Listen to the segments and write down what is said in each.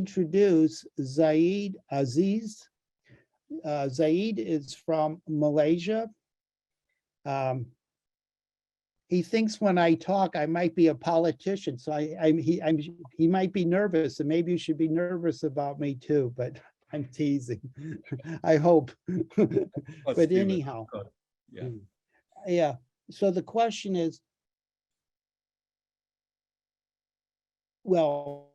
introduce Zahid Aziz. Zahid is from Malaysia. He thinks when I talk, I might be a politician, so he might be nervous, and maybe you should be nervous about me too, but I'm teasing. I hope. But anyhow, yeah. So the question is, well,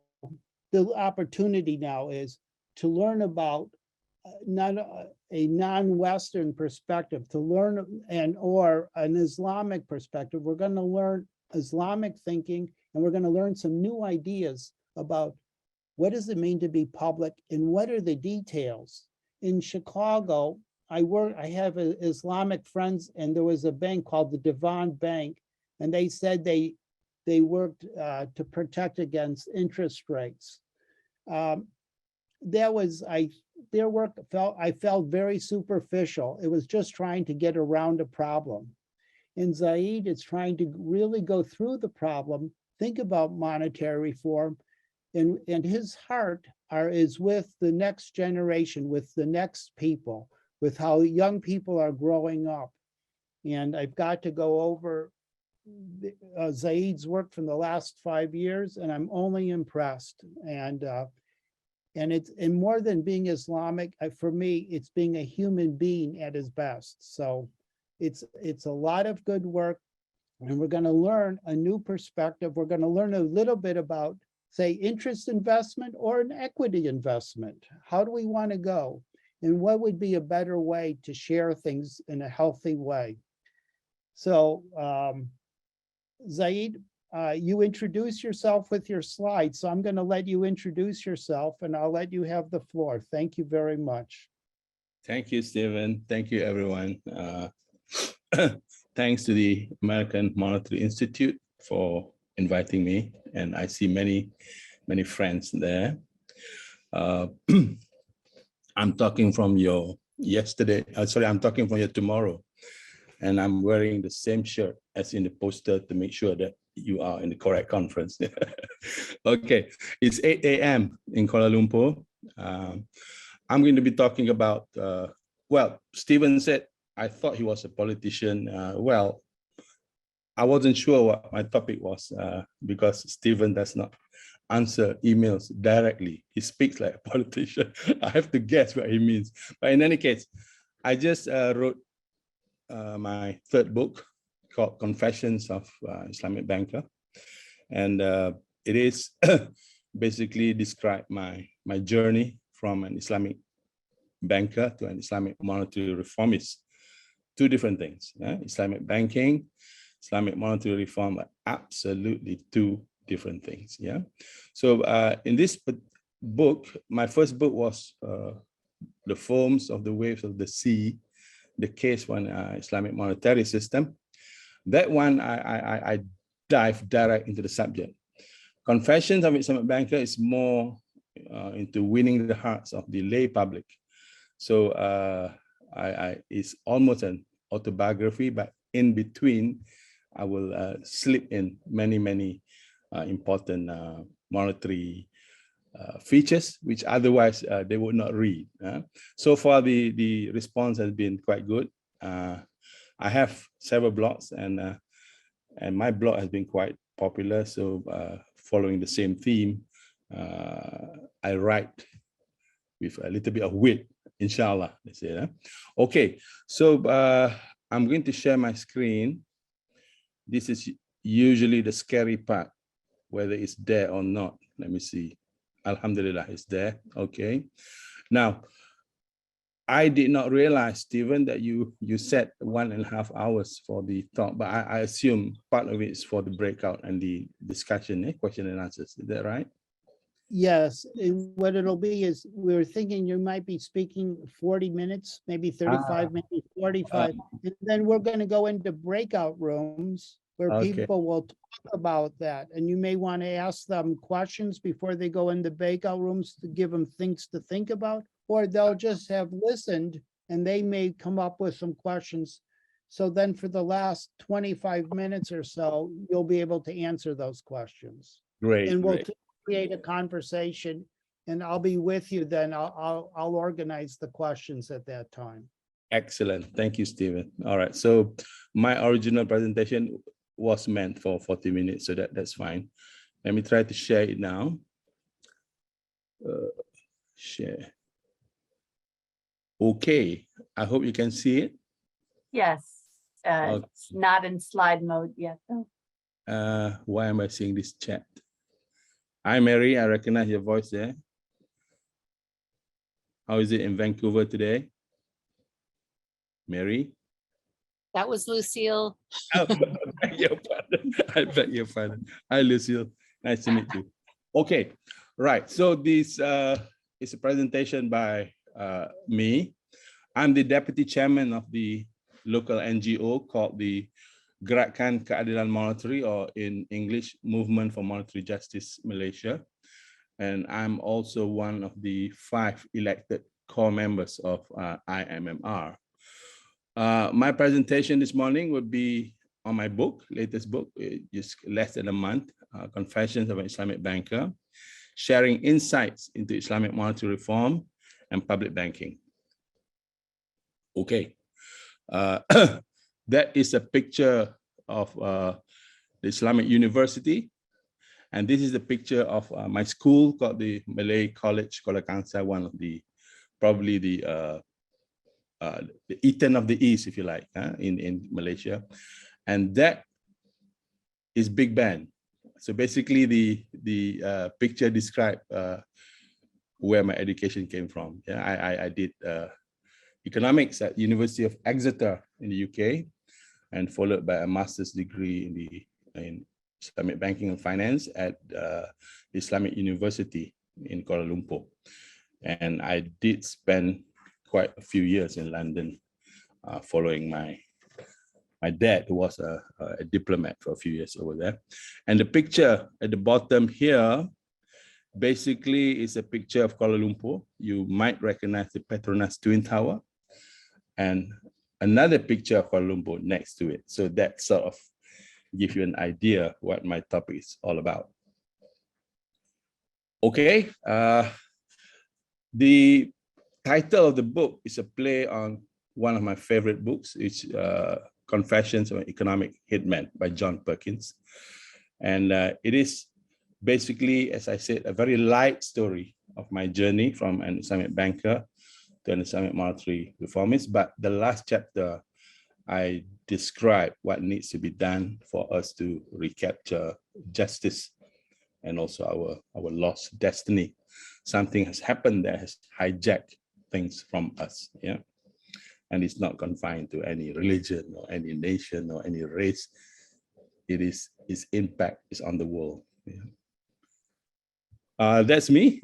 the opportunity now is to learn about not a non-Western perspective, to learn or an Islamic perspective. We're going to learn Islamic thinking, and we're going to learn some new ideas about what does it mean to be public and what are the details. In Chicago, I have Islamic friends, and there was a bank called the Devon Bank, and they said they worked to protect against interest rates. Their work I felt very superficial. It was just trying to get around a problem. And Zahid is trying to really go through the problem, think about monetary reform, and his heart is with the next generation, with the next people, with how young people are growing up. And I've got to go over Zahid's work from the last 5 years, and I'm only impressed. And it's more than being Islamic, for me, it's being a human being at his best. So it's a lot of good work, and we're going to learn a new perspective. We're going to learn a little bit about, say, interest investment or an equity investment. How do we want to go? And what would be a better way to share things in a healthy way? So, Zahid, you introduce yourself with your slides, so I'm going to let you introduce yourself, and I'll let you have the floor. Thank you very much. Thank you, Stephen. Thank you, everyone. Thanks to the American Monetary Institute for inviting me, and I see many friends there. I'm talking from your yesterday. I'm talking from your tomorrow, and I'm wearing the same shirt as in the poster to make sure that you are in the correct conference. Okay, it's 8 a.m. in Kuala Lumpur. I'm going to be talking about, well, Stephen said, I thought he was a politician. Well, I wasn't sure what my topic was because Stephen does not answer emails directly. He speaks like a politician. I have to guess what he means. But in any case, I just wrote my third book called Confessions of Islamic Banker. And it is basically describe my journey from an Islamic banker to an Islamic monetary reformist. Two different things. Islamic banking, Islamic monetary reform are absolutely two different things. Yeah. So in this book, my first book was The Foams of the Waves of the Sea, the case one Islamic monetary system. That one, I dive direct into the subject. Confessions of Islamic Banker is more into winning the hearts of the lay public. So it's almost an autobiography, but in between, I will slip in many important monetary features, which otherwise they would not read. So far, the response has been quite good. I have several blogs, and my blog has been quite popular. So following the same theme, I write with a little bit of wit, inshallah, they say. Okay, so I'm going to share my screen. This is usually the scary part, whether it's there or not. Let me see. Alhamdulillah, it's there. Okay. Now, I did not realize, Stephen, that you set 1.5 hours for the talk, but I assume part of it is for the breakout and the discussion, question and answers. Is that right? Yes, and what it'll be is we're thinking you might be speaking 40 minutes, maybe 35, maybe 45, and then we're going to go into breakout rooms where people will talk about that, and you may want to ask them questions before they go into breakout rooms to give them things to think about, or they'll just have listened and they may come up with some questions. So then for the last 25 minutes or so, you'll be able to answer those questions. Great. And we'll create a conversation, And I'll be with you then. I'll organize the questions at that time. Excellent. Thank you, Stephen. All right. So my original presentation was meant for 40 minutes, so that's fine. Let me try to share it now. Share. Okay. I hope you can see it. Yes, Okay. it's not in slide mode yet, though. Why am I seeing this chat? Hi, Mary. I recognize your voice there. How is it in Vancouver today? Mary? That was Lucille. Oh, I beg your pardon. I beg your pardon. Hi, Lucille. Nice to meet you. Okay, right. So this is a presentation by me. I'm the deputy chairman of the local NGO called the Gerakan Keadilan Monetary, or in English, Movement for Monetary Justice Malaysia. And I'm also one of the 5 elected core members of IMMR. My presentation this morning would be on my book, latest book, just less than a month, Confessions of an Islamic Banker, sharing insights into Islamic monetary reform and public banking. Okay, that is a picture of the Islamic University. And this is the picture of my school called the Malay College Kuala Kangsar, one of the, probably the Eton of the East, if you like, in Malaysia. And that is Big Ben. So basically the picture describes where my education came from. Yeah, I did economics at University of Exeter in the UK, and followed by a master's degree in Islamic Banking and Finance at Islamic University in Kuala Lumpur. And I did spend quite a few years in London following my dad, who was a diplomat for a few years over there. And the picture at the bottom here basically is a picture of Kuala Lumpur. You might recognize the Petronas Twin Tower and another picture of Kuala Lumpur next to it. So that sort of give you an idea what my topic is all about. Okay, the title of the book is a play on one of my favorite books. It's Confessions of an Economic Hitman by John Perkins. And it is basically, as I said, a very light story of my journey from an Islamic banker to an Islamic monetary reformist. But the last chapter, I describe what needs to be done for us to recapture justice and also our lost destiny. Something has happened that has hijacked things from us, yeah? And it's not confined to any religion or any nation or any race. Its impact is on the world. Yeah. That's me.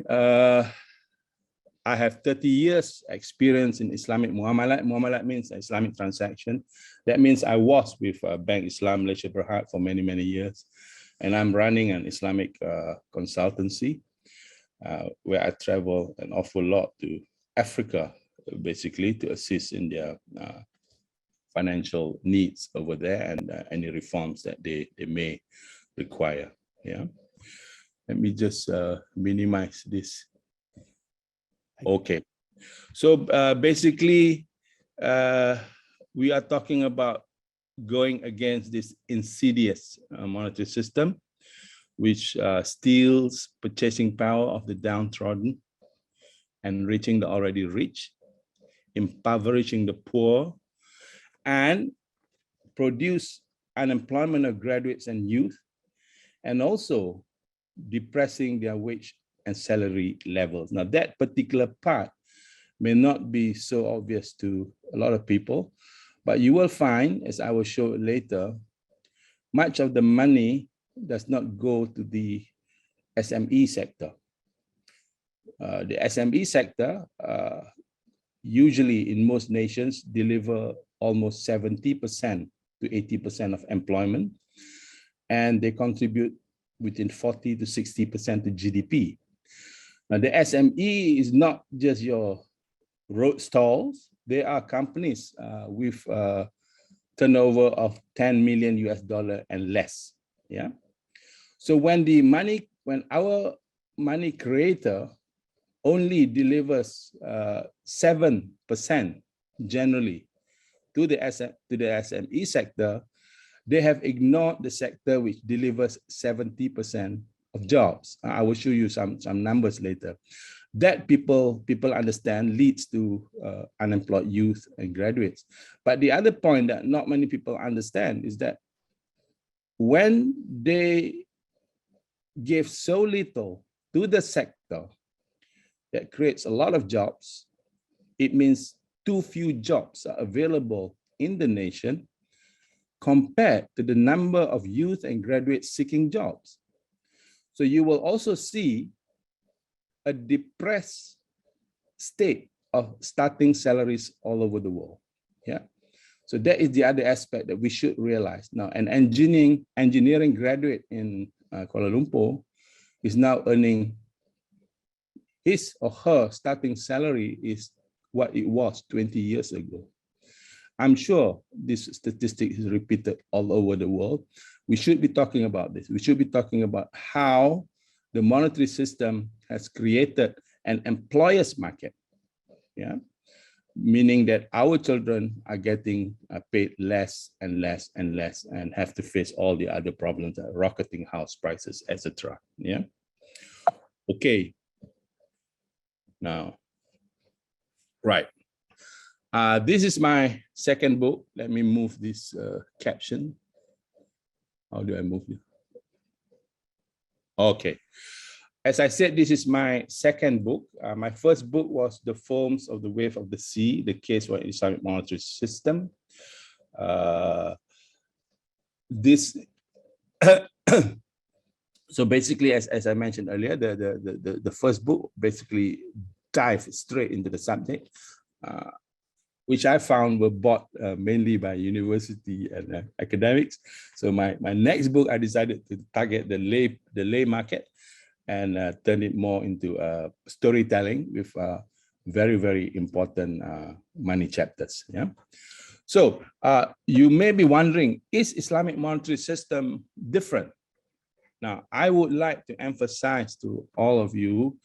I have 30 years experience in Islamic muamalat. Muamalat means Islamic transaction. That means I was with Bank Islam Malaysia Berhad for many, many years. And I'm running an Islamic consultancy where I travel an awful lot to Africa, basically to assist in their financial needs over there and any reforms that they may require. Yeah. Let me just minimize this. Okay. So basically, we are talking about going against this insidious monetary system, which steals purchasing power of the downtrodden, enriching the already rich, impoverishing the poor, and produce unemployment of graduates and youth, and also depressing their wage and salary levels. Now, that particular part may not be so obvious to a lot of people, but you will find, as I will show later, much of the money does not go to the SME sector. The SME sector, usually in most nations, deliver almost 70% to 80% of employment, and they contribute between 40 to 60% to GDP. Now, the SME is not just your road stalls. They are companies with turnover of 10 million US dollar and less. Yeah. So when our money creator only delivers 7% generally to the SME sector, they have ignored the sector which delivers 70% of jobs. I will show you some numbers later. That people understand leads to unemployed youth and graduates. But the other point that not many people understand is that when they give so little to the sector that creates a lot of jobs, it means too few jobs are available in the nation compared to the number of youth and graduates seeking jobs. So you will also see a depressed state of starting salaries all over the world. Yeah. So that is the other aspect that we should realize now. An engineering graduate in Kuala Lumpur is now earning his or her starting salary is what it was 20 years ago. I'm sure this statistic is repeated all over the world. We should be talking about this. We should be talking about how the monetary system has created an employer's market, yeah, meaning that our children are getting paid less and less and less and have to face all the other problems, rocketing house prices, etc. Yeah. Okay. Now, right. This is my second book. Let me move this caption. How do I move it? Okay. As I said, this is my second book. My first book was The Foams of the Wave of the Sea, the case for Islamic monetary system. So basically, as I mentioned earlier, the first book basically dives straight into the subject, which I found were bought mainly by university and academics. So my next book, I decided to target the lay market and turn it more into storytelling with very, very important money chapters. Yeah. So you may be wondering, is Islamic monetary system different? Now, I would like to emphasize to all of you,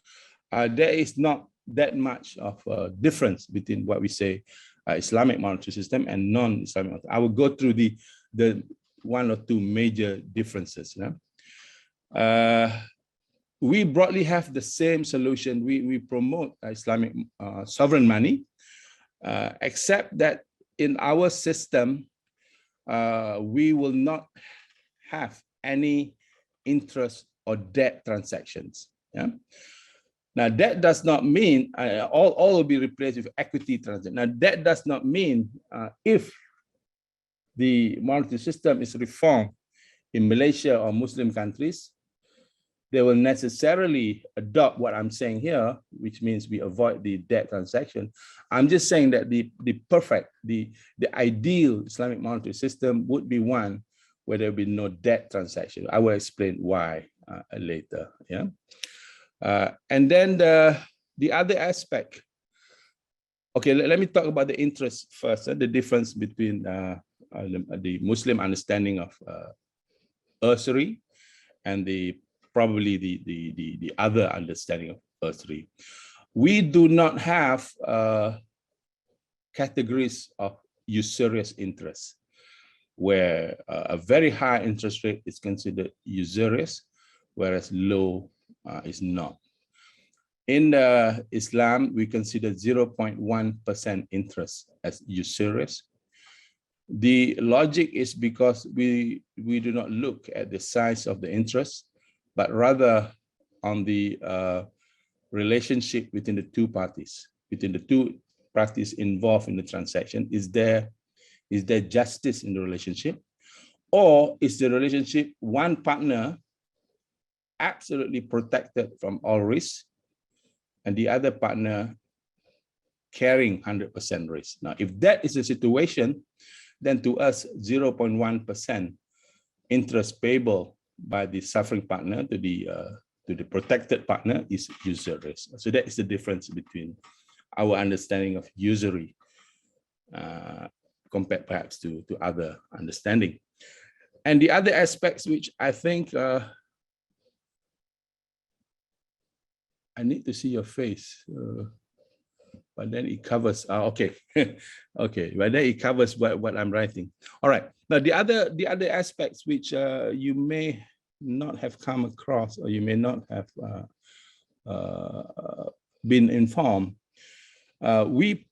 there is not that much of a difference between what we say Islamic monetary system and non-Islamic. I will go through the one or two major differences. Yeah? We broadly have the same solution. We promote Islamic sovereign money, except that in our system, we will not have any interest or debt transactions. Yeah. Now that does not mean all will be replaced with equity transactions. Now that does not mean if the monetary system is reformed in Malaysia or Muslim countries, they will necessarily adopt what I'm saying here, which means we avoid the debt transaction. I'm just saying that the perfect, the ideal Islamic monetary system would be one where there will be no debt transaction. I will explain why later. Yeah, and then the other aspect. Okay, let me talk about the interest first. The difference between the Muslim understanding of usury and probably the other understanding of usury. We do not have categories of usurious interest, where a very high interest rate is considered usurious, whereas low is not. In Islam, we consider 0.1% interest as usurious. The logic is because we do not look at the size of the interest, but rather on the relationship between the two parties, involved in the transaction. Is there justice in the relationship? Or is the relationship one partner absolutely protected from all risks and the other partner carrying 100% risk? Now, if that is the situation, then to us, 0.1% interest payable by the suffering partner to the protected partner is usurious. So that is the difference between our understanding of usury compared perhaps to other understanding. And the other aspects which I think I need to see your face. But then it covers, okay. Okay, but then it covers what I'm writing. All right, now the other aspects which you may not have come across, or you may not have been informed. We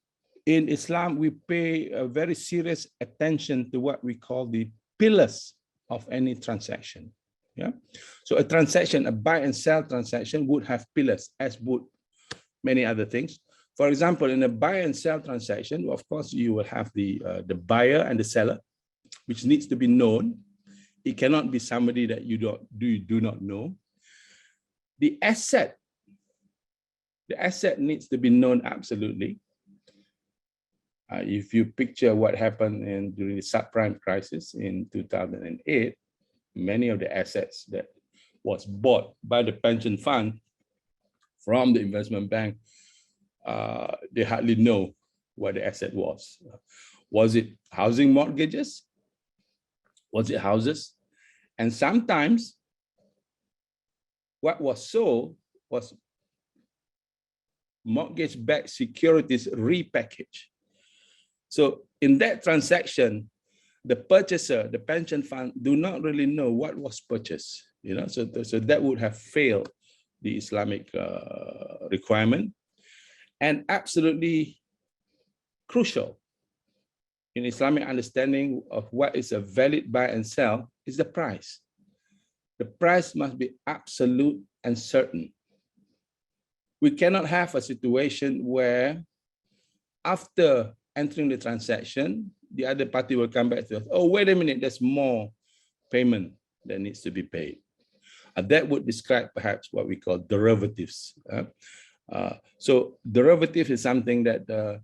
in Islam, we pay a very serious attention to what we call the pillars of any transaction. Yeah, so a transaction, a buy and sell transaction, would have pillars, as would many other things. For example, in a buy and sell transaction, of course, you will have the buyer and the seller, which needs to be known. It cannot be somebody that you do not know. The asset needs to be known absolutely. If you picture what happened during the subprime crisis in 2008, many of the assets that was bought by the pension fund from the investment bank, they hardly know what the asset was. Was it housing mortgages? Was it houses? And sometimes what was sold was mortgage-backed securities repackaged. So in that transaction, the purchaser, the pension fund, do not really know what was purchased. You know, so that would have failed the Islamic requirement. And absolutely crucial in Islamic understanding of what is a valid buy and sell is the price. The price must be absolute and certain. We cannot have a situation where after entering the transaction, the other party will come back to us, oh, wait a minute, there's more payment that needs to be paid. That would describe perhaps what we call derivatives. So derivative is something that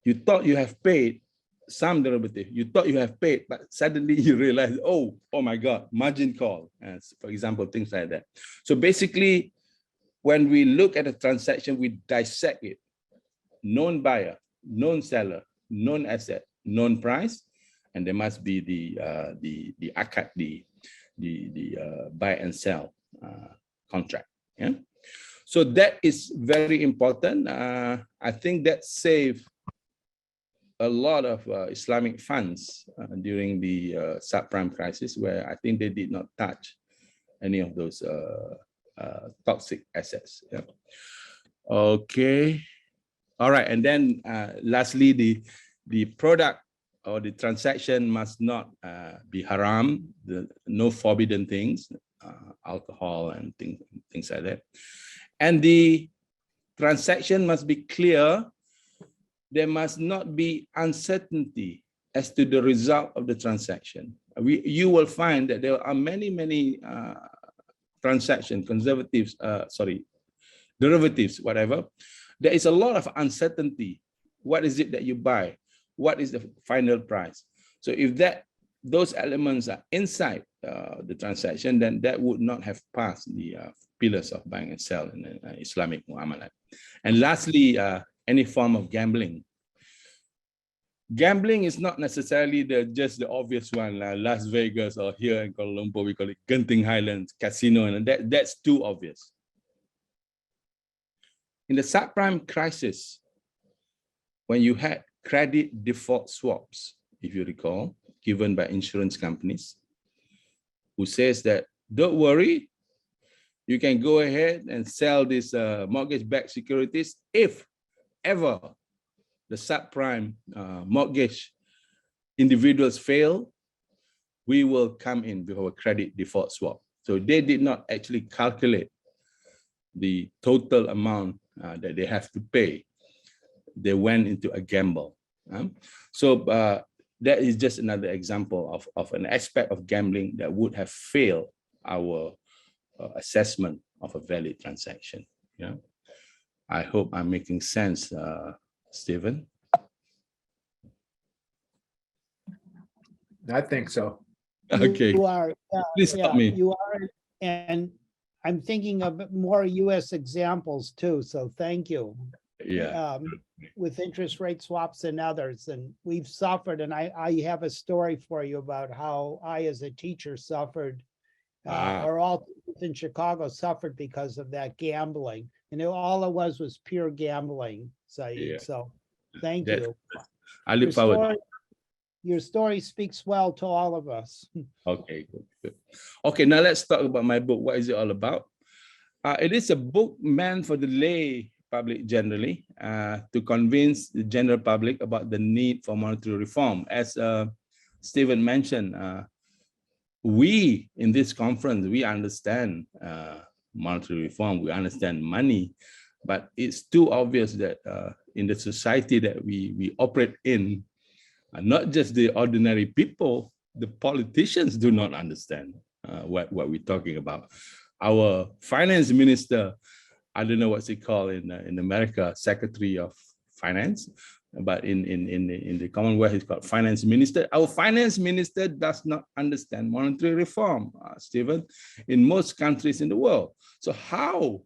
you thought you have paid some derivative, you thought you have paid, but suddenly you realize, oh my God, margin call, for example, things like that. So basically, when we look at a transaction, we dissect it. Known buyer, known seller, known asset, known price, and there must be the akad, the buy and sell contract. Yeah. So that is very important. I think that saved a lot of Islamic funds during the subprime crisis, where I think they did not touch any of those toxic assets. Yeah. Okay. All right. And then lastly, the product or the transaction must not be haram, no forbidden things, alcohol and things like that. And the transaction must be clear. There must not be uncertainty as to the result of the transaction. You will find that there are many transactions, derivatives, whatever. There is a lot of uncertainty. What is it that you buy? What is the final price? So if those elements are inside the transaction, then that would not have passed the pillars of buying and sell in Islamic muamalat. And lastly, any form of gambling. Gambling is not necessarily just the obvious one, Las Vegas, or here in Kuala Lumpur, we call it Genting Highlands Casino, and that's too obvious. In the subprime crisis, when you had credit default swaps, if you recall, given by insurance companies, who says that, don't worry, you can go ahead and sell these mortgage-backed securities if ever the subprime mortgage individuals fail, we will come in with our credit default swap. So they did not actually calculate the total amount that they have to pay. They went into a gamble. So that is just another example of an aspect of gambling that would have failed our assessment of a valid transaction. Yeah, I hope I'm making sense, Stephen. I think so. Okay, You are, please stop me. you are, and I'm thinking of more US examples too, so thank you. Yeah. With interest rate swaps and others, and we've suffered, and I have a story for you about how I, as a teacher, suffered, or all in Chicago suffered because of that gambling. And all it was pure gambling, Zahid. Yeah. So thank That- you. I Your look forward. story, your story speaks well to all of us. Okay, good. Okay, now let's talk about my book. What is it all about? It is a book meant for the lay public generally, to convince the general public about the need for monetary reform. As Stephen mentioned, we in this conference, we understand monetary reform, we understand money, but it's too obvious that in the society that we operate in, not just the ordinary people, the politicians do not understand what we're talking about. Our finance minister, I don't know what's it called in America, Secretary of Finance, but in the Commonwealth, it's called Finance Minister. Our finance minister does not understand monetary reform, Stephen, in most countries in the world. So how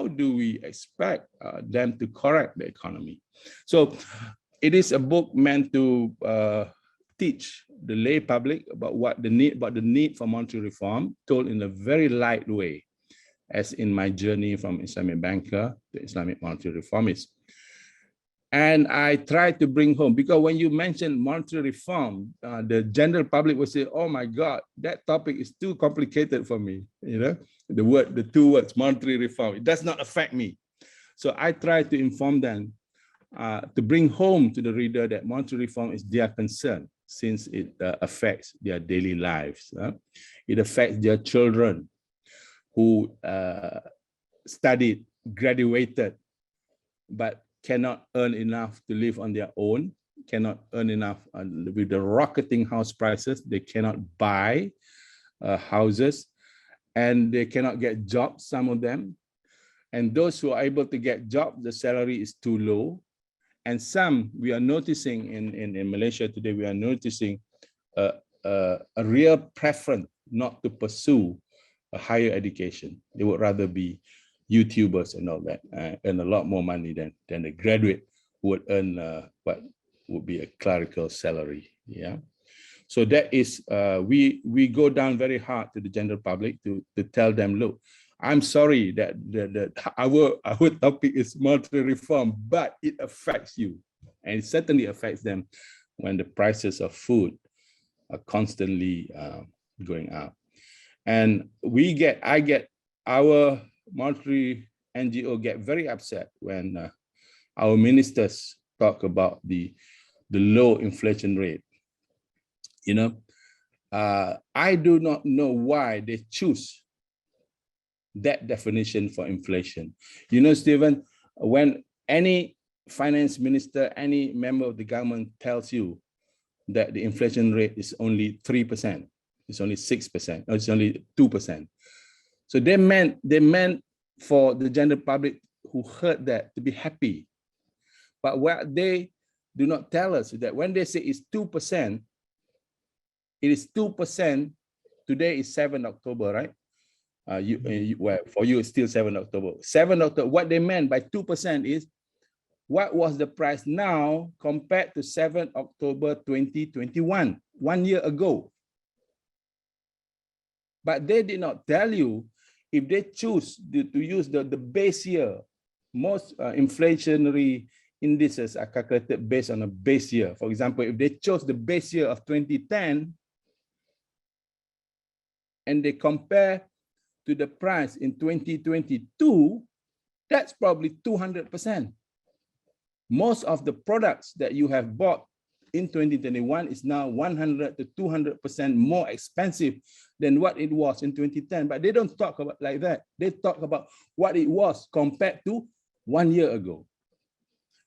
do we expect them to correct the economy? So it is a book meant to teach the lay public about the need for monetary reform, told in a very light way, as in my journey from Islamic banker to Islamic monetary reformist. And I tried to bring home, because when you mention monetary reform, the general public will say, "Oh my God, that topic is too complicated for me." You know, the two words, monetary reform, it does not affect me. So I tried to inform them, to bring home to the reader that monetary reform is their concern, since it affects their daily lives. It affects their children who studied, graduated, but cannot earn enough to live on their own, cannot earn enough with the rocketing house prices. They cannot buy houses, and they cannot get jobs, some of them. And those who are able to get jobs, the salary is too low. And some, we are noticing in Malaysia today, we are noticing a real preference not to pursue a higher education. They would rather be YouTubers and all that, earn a lot more money than a graduate who would earn what would be a clerical salary. Yeah. So that is, we go down very hard to the general public to tell them, look, I'm sorry that our topic is monetary reform, but it affects you. And it certainly affects them when the prices of food are constantly going up. And our monetary NGO get very upset when our ministers talk about the low inflation rate. You know, I do not know why they choose that definition for inflation. You know, Stephen, when any finance minister, any member of the government tells you that the inflation rate is only 3%, it's only 6%, or it's only 2%. So they meant for the general public who heard that to be happy. But what they do not tell us is that when they say it's 2%, it is 2%. Today is 7 October, right? Well, for you, it's still 7 October. 7 October, what they meant by 2% is what was the price now compared to 7 October 2021, 1 year ago. But they did not tell you if they choose to use the base year. Most inflationary indices are calculated based on a base year. For example, if they chose the base year of 2010 and they compare to the price in 2022, that's probably 200%. Most of the products that you have bought in 2021 is now 100 to 200% more expensive than what it was in 2010. But they don't talk about like that. They talk about what it was compared to 1 year ago.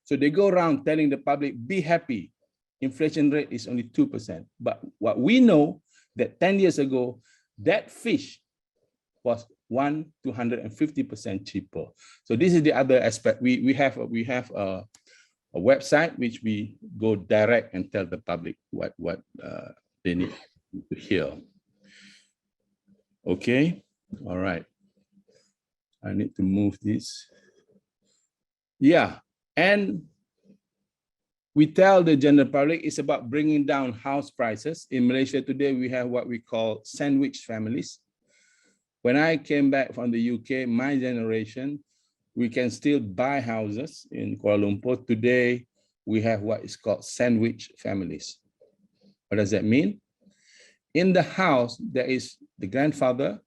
So they go around telling the public, be happy, inflation rate is only 2%. But what we know that 10 years ago, that fish was 1 to 150% cheaper. So this is the other aspect. We have a website which we go direct and tell the public what they need to hear. Okay, all right. I need to move this. Yeah, and we tell the general public it's about bringing down house prices. In Malaysia today, we have what we call sandwich families. When I came back from the UK, my generation, we can still buy houses in Kuala Lumpur. Today, we have what is called sandwich families. What does that mean? In the house, there is the grandfather,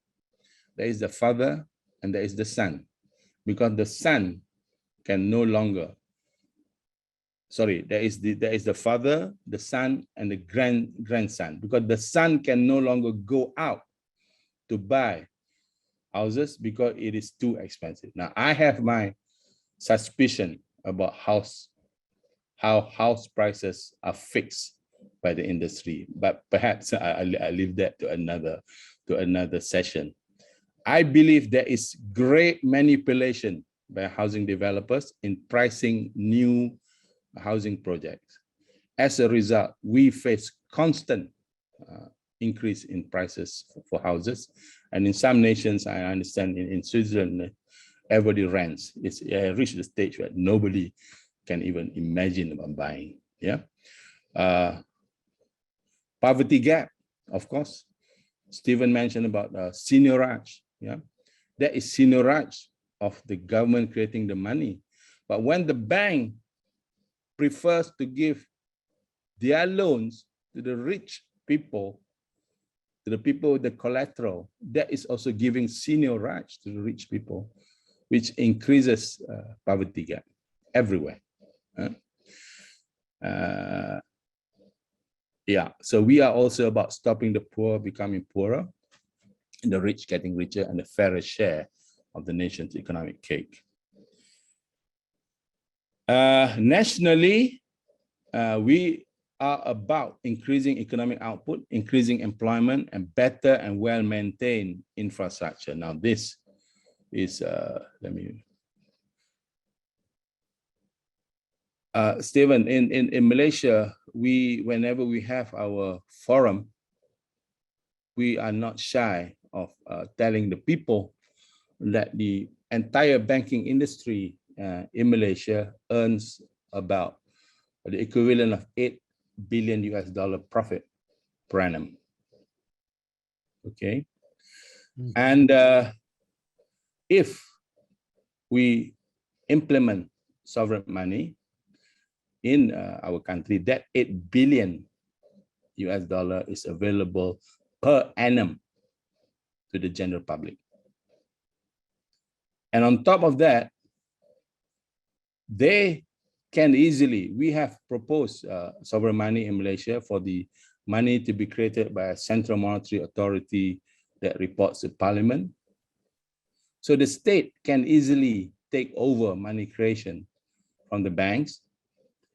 there is the father, and there is the son. Because the son can no longer, there is the father, the son, and the grandson. Because the son can no longer go out to buy houses because it is too expensive. Now, I have my suspicion about how house prices are fixed by the industry, but perhaps I leave that to another session. I believe there is great manipulation by housing developers in pricing new housing projects. As a result, we face constant increase in prices for houses. And in some nations, I understand in Switzerland, everybody rents. It's reached the stage where nobody can even imagine about buying. Yeah. Poverty gap, of course. Stephen mentioned about seniorage. Yeah, that is seniorage of the government creating the money. But when the bank prefers to give their loans to the rich people, to the people with the collateral, that is also giving seniorage to the rich people, which increases poverty gap everywhere. Yeah, so we are also about stopping the poor becoming poorer, and the rich getting richer, and a fairer share of the nation's economic cake. Nationally, we are about increasing economic output, increasing employment, and better and well-maintained infrastructure. Now, this is, Stephen, in Malaysia, whenever we have our forum, we are not shy of telling the people that the entire banking industry in Malaysia earns about the equivalent of $8 billion profit per annum. Okay. And if we implement sovereign money in our country, that $8 billion is available per annum to the general public. And on top of that, they can easily, we have proposed sovereign money in Malaysia for the money to be created by a central monetary authority that reports to parliament. So the state can easily take over money creation from the banks.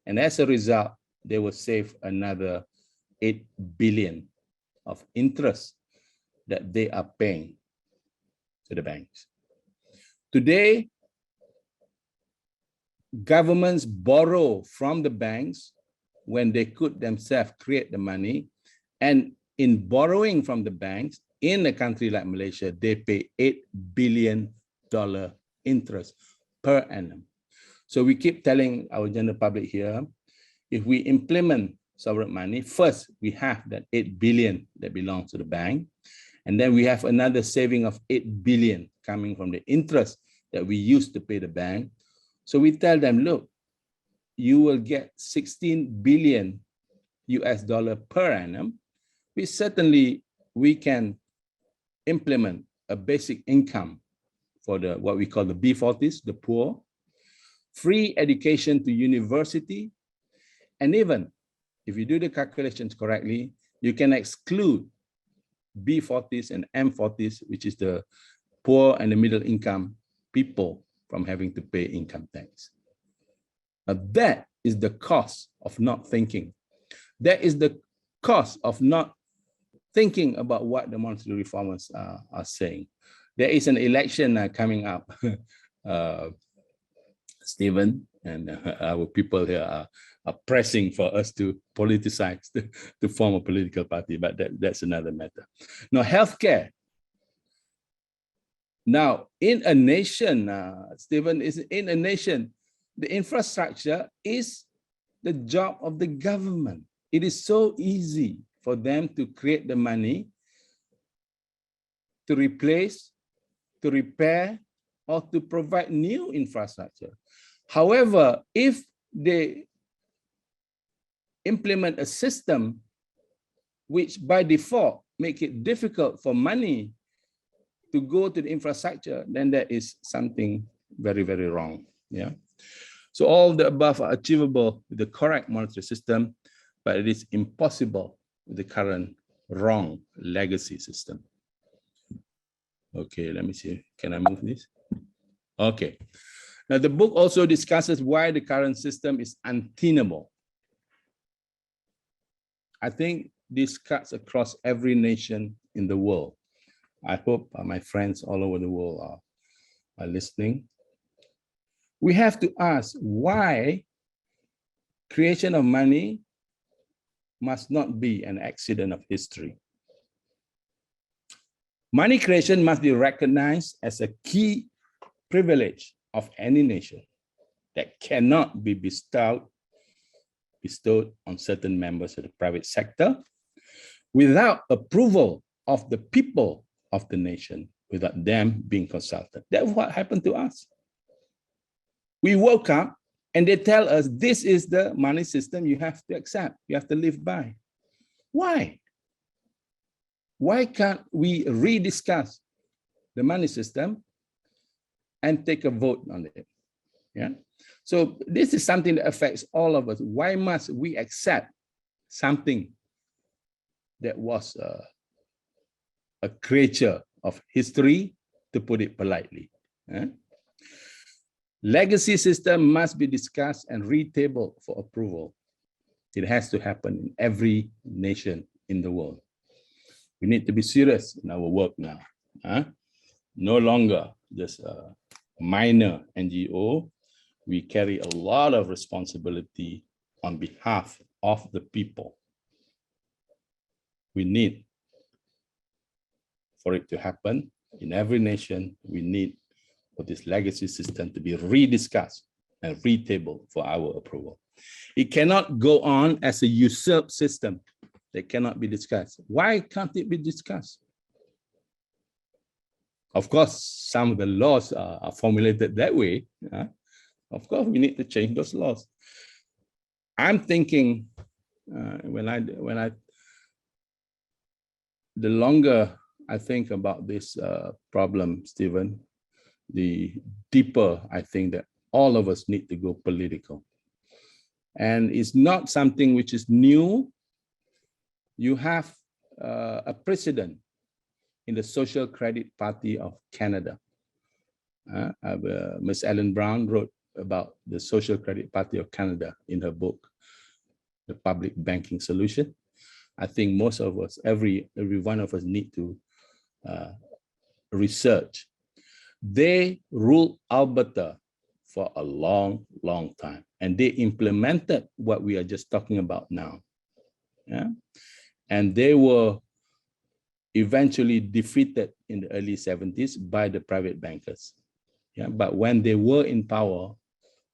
And as a result, they will save another 8 billion of interest that they are paying to the banks. Today, governments borrow from the banks when they could themselves create the money. And in borrowing from the banks, in a country like Malaysia, they pay $8 billion interest per annum. So we keep telling our general public here, if we implement sovereign money, first we have that 8 billion that belongs to the bank. And then we have another saving of 8 billion coming from the interest that we used to pay the bank. So we tell them, look, you will get 16 billion US dollar per annum. We can implement a basic income for the what we call the B40s, the poor, free education to university, and even if you do the calculations correctly, you can exclude B40s and M40s, which is the poor and the middle income people, from having to pay income tax. Now that is the cost of not thinking. That is the cost of not thinking about what the monetary reformers are saying. There is an election coming up, Stephen, and our people here are pressing for us to politicize, to form a political party, but that's another matter. Now, healthcare. Now, in a nation, Stephen, in a nation, the infrastructure is the job of the government. It is so easy for them to create the money to replace, to repair, or to provide new infrastructure. However, if they implement a system which by default make it difficult for money to go to the infrastructure, then there is something very, very wrong. Yeah. So all the above are achievable with the correct monetary system, but it is impossible with the current wrong legacy system. Okay, let me see. Can I move this? Okay. Now the book also discusses why the current system is untenable. I think this cuts across every nation in the world. I hope my friends all over the world are listening. We have to ask why creation of money must not be an accident of history. Money creation must be recognized as a key privilege of any nation that cannot be bestowed on certain members of the private sector without approval of the people of the nation, without them being consulted. That's what happened to us. We woke up and they tell us, this is the money system you have to accept, you have to live by. Why? Why can't we rediscuss the money system and take a vote on it? Yeah. So this is something that affects all of us. Why must we accept something that was a creature of history, to put it politely? Yeah? Legacy system must be discussed and retabled for approval. It has to happen in every nation in the world. We need to be serious in our work now. No longer just a minor NGO. We carry a lot of responsibility on behalf of the people. We need for it to happen in every nation. We need for this legacy system to be rediscussed and retabled for our approval. It cannot go on as a usurped system that cannot be discussed. Why can't it be discussed? Of course, some of the laws are formulated that way. Of course, we need to change those laws. I'm thinking the longer I think about this problem, Stephen, the deeper I think that all of us need to go political. And it's not something which is new. You have a precedent in the Social Credit Party of Canada. Ms. Ellen Brown wrote about the Social Credit Party of Canada in her book, The Public Banking Solution. I think most of us, every one of us need to research. They ruled Alberta for a long, long time, and they implemented what we are just talking about now. Yeah? And they were eventually defeated in the early 70s by the private bankers. Yeah? But when they were in power,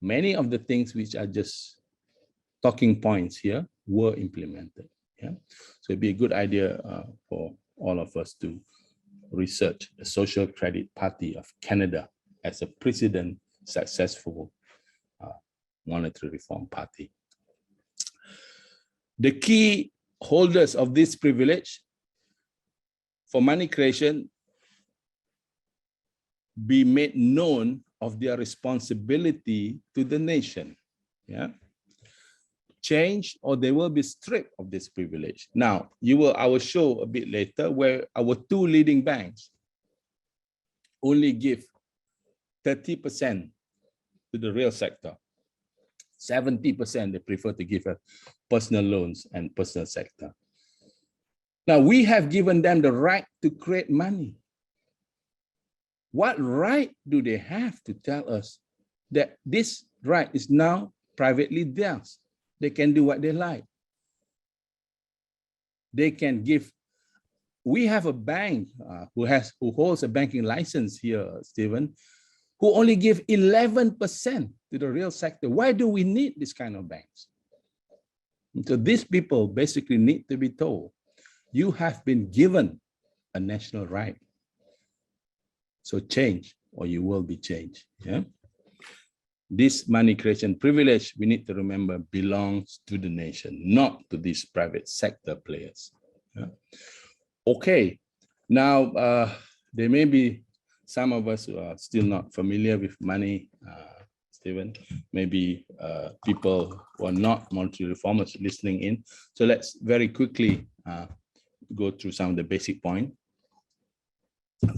many of the things which are just talking points here were implemented. Yeah? So it'd be a good idea for all of us to research the Social Credit Party of Canada as a precedent successful monetary reform party. The key holders of this privilege for money creation be made known of their responsibility to the nation. Yeah. Change or they will be stripped of this privilege. Now, I will show a bit later where our two leading banks only give 30% to the real sector. 70% they prefer to give personal loans and personal sector. Now, we have given them the right to create money. What right do they have to tell us that this right is now privately theirs? They can do what they like. They can give. We have a bank who holds a banking license here, Stephen, who only give 11% to the real sector. Why do we need this kind of banks? And so these people basically need to be told, you have been given a national right. So change or you will be changed. Yeah. This money creation privilege, we need to remember, belongs to the nation, not to these private sector players. Yeah. Okay, now there may be some of us who are still not familiar with money, Stephen, maybe people who are not monetary reformers listening in. So let's very quickly go through some of the basic points.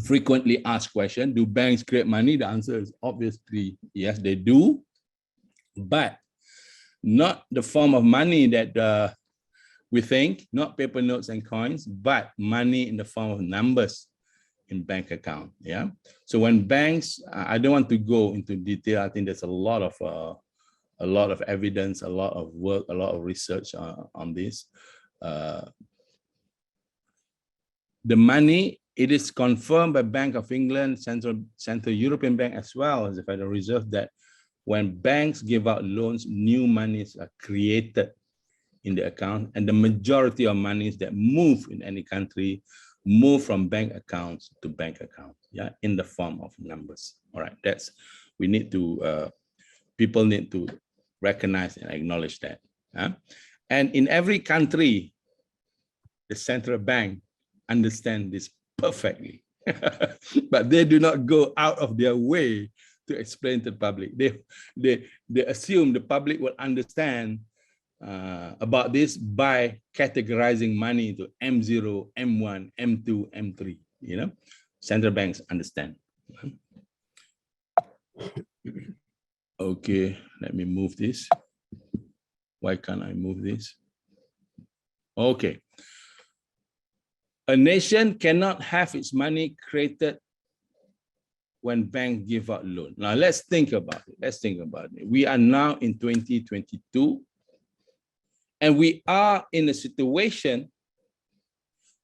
Frequently asked question, do banks create money? The answer is obviously yes, they do, but not the form of money that we think, not paper notes and coins, but money in the form of numbers in bank account. Yeah. So when banks, I don't want to go into detail. I think there's a lot of evidence, a lot of work, a lot of research on this. The money, it is confirmed by Bank of England, Central European Bank, as well as the Federal Reserve, that when banks give out loans, new monies are created in the account, and the majority of monies that move in any country move from bank accounts to bank accounts, yeah, in the form of numbers. All right, that's, we need to, people need to recognize and acknowledge that. And in every country, the central bank understand this perfectly, but they do not go out of their way to explain to the public. They assume the public will understand about this by categorizing money into M0, M1, M2, M3. You know, central banks understand. Okay, let me move this. Why can't I move this? Okay. A nation cannot have its money created when banks give out loan. Now let's think about it. Let's think about it. We are now in 2022, and we are in a situation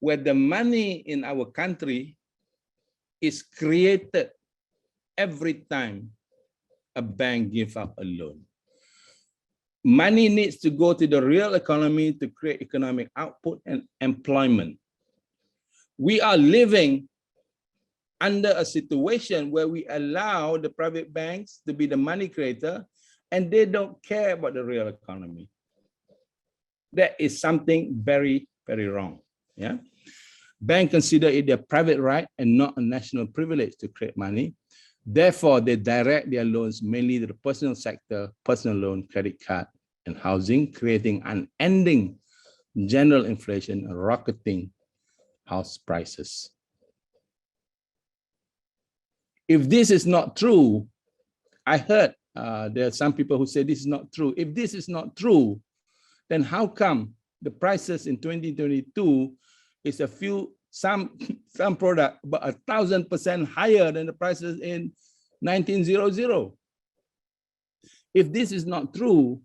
where the money in our country is created every time a bank gives out a loan. Money needs to go to the real economy to create economic output and employment. We are living under a situation where we allow the private banks to be the money creator, and they don't care about the real economy. That is something very, very wrong. Yeah, banks consider it their private right and not a national privilege to create money. Therefore, they direct their loans mainly to the personal sector, personal loan, credit card, and housing, creating unending general inflation and rocketing house prices. If this is not true, I heard there are some people who say this is not true. If this is not true, then how come the prices in 2022 is some product about 1,000% higher than the prices in 1900? If this is not true,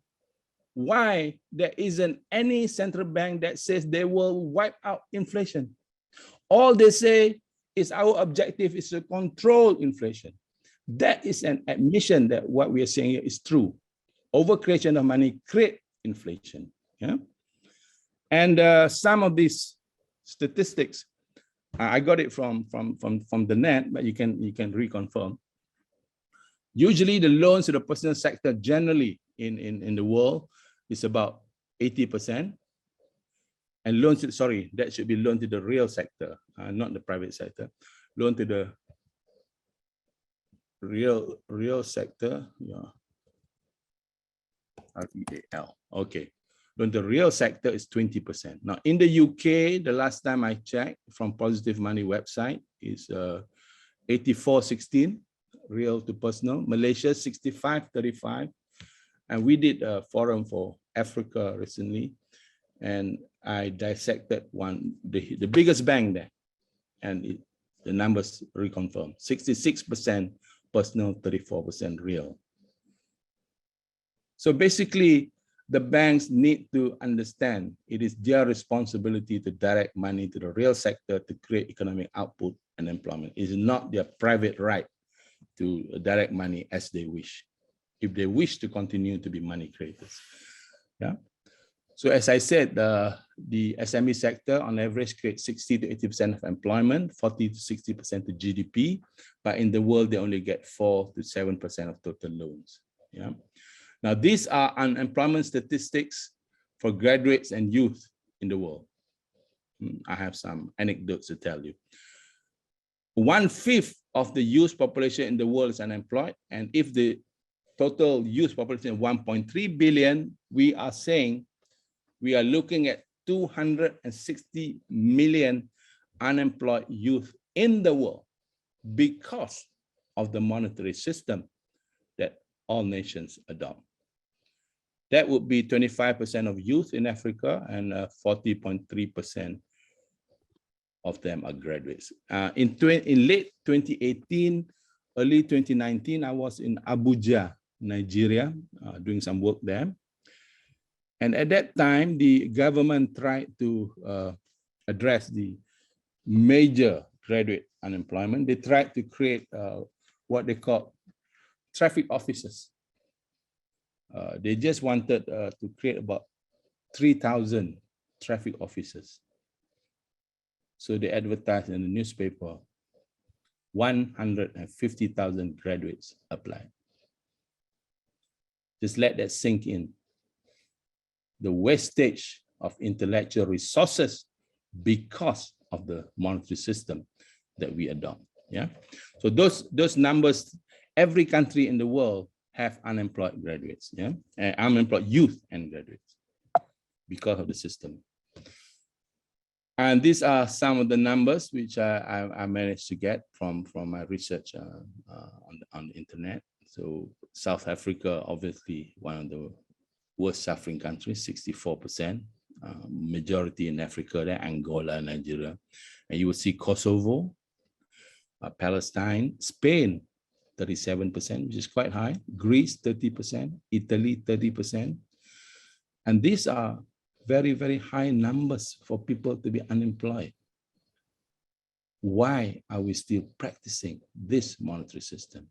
why there isn't any central bank that says they will wipe out inflation? All they say is our objective is to control inflation. That is an admission that what we are saying here is true. Overcreation of money creates inflation. Yeah, and some of these statistics, I got it from the net, but you can reconfirm. Usually, the loans to the personal sector generally in the world is about 80%. And loans to, sorry, that should be loan to the real sector, not the private sector. Loan to the real sector, yeah. REAL. Okay. Loan to the real sector is 20%. Now in the UK, the last time I checked from Positive Money website is 84-16 real to personal. Malaysia 65-35. And we did a forum for Africa recently, and I dissected the biggest bank there, and the numbers reconfirmed. 66% personal, 34% real. So basically, the banks need to understand it is their responsibility to direct money to the real sector to create economic output and employment. It is not their private right to direct money as they wish, if they wish to continue to be money creators. Yeah. So as I said, the SME sector on average creates 60 to 80% of employment, 40 to 60% of GDP, but in the world, they only get 4 to 7% of total loans. Yeah. Now, these are unemployment statistics for graduates and youth in the world. I have some anecdotes to tell you. 1/5 of the youth population in the world is unemployed. And if the total youth population is 1.3 billion, we are saying we are looking at 260 million unemployed youth in the world because of the monetary system that all nations adopt. That would be 25% of youth in Africa, and 40.3% of them are graduates. In late 2018, early 2019, I was in Abuja, Nigeria, doing some work there. And at that time, the government tried to address the major graduate unemployment. They tried to create what they call traffic officers. They just wanted to create about 3,000 traffic officers. So they advertised in the newspaper, 150,000 graduates applied. Just let that sink in. The wastage of intellectual resources because of the monetary system that we adopt. Yeah. So those numbers, every country in the world have unemployed graduates. Yeah, and unemployed youth and graduates because of the system. And these are some of the numbers which I managed to get from my research on the internet. So South Africa, obviously one of the worst suffering countries, 64%, majority in Africa, there, Angola, Nigeria. And you will see Kosovo, Palestine, Spain, 37%, which is quite high, Greece, 30%, Italy, 30%. And these are very, very high numbers for people to be unemployed. Why are we still practicing this monetary system?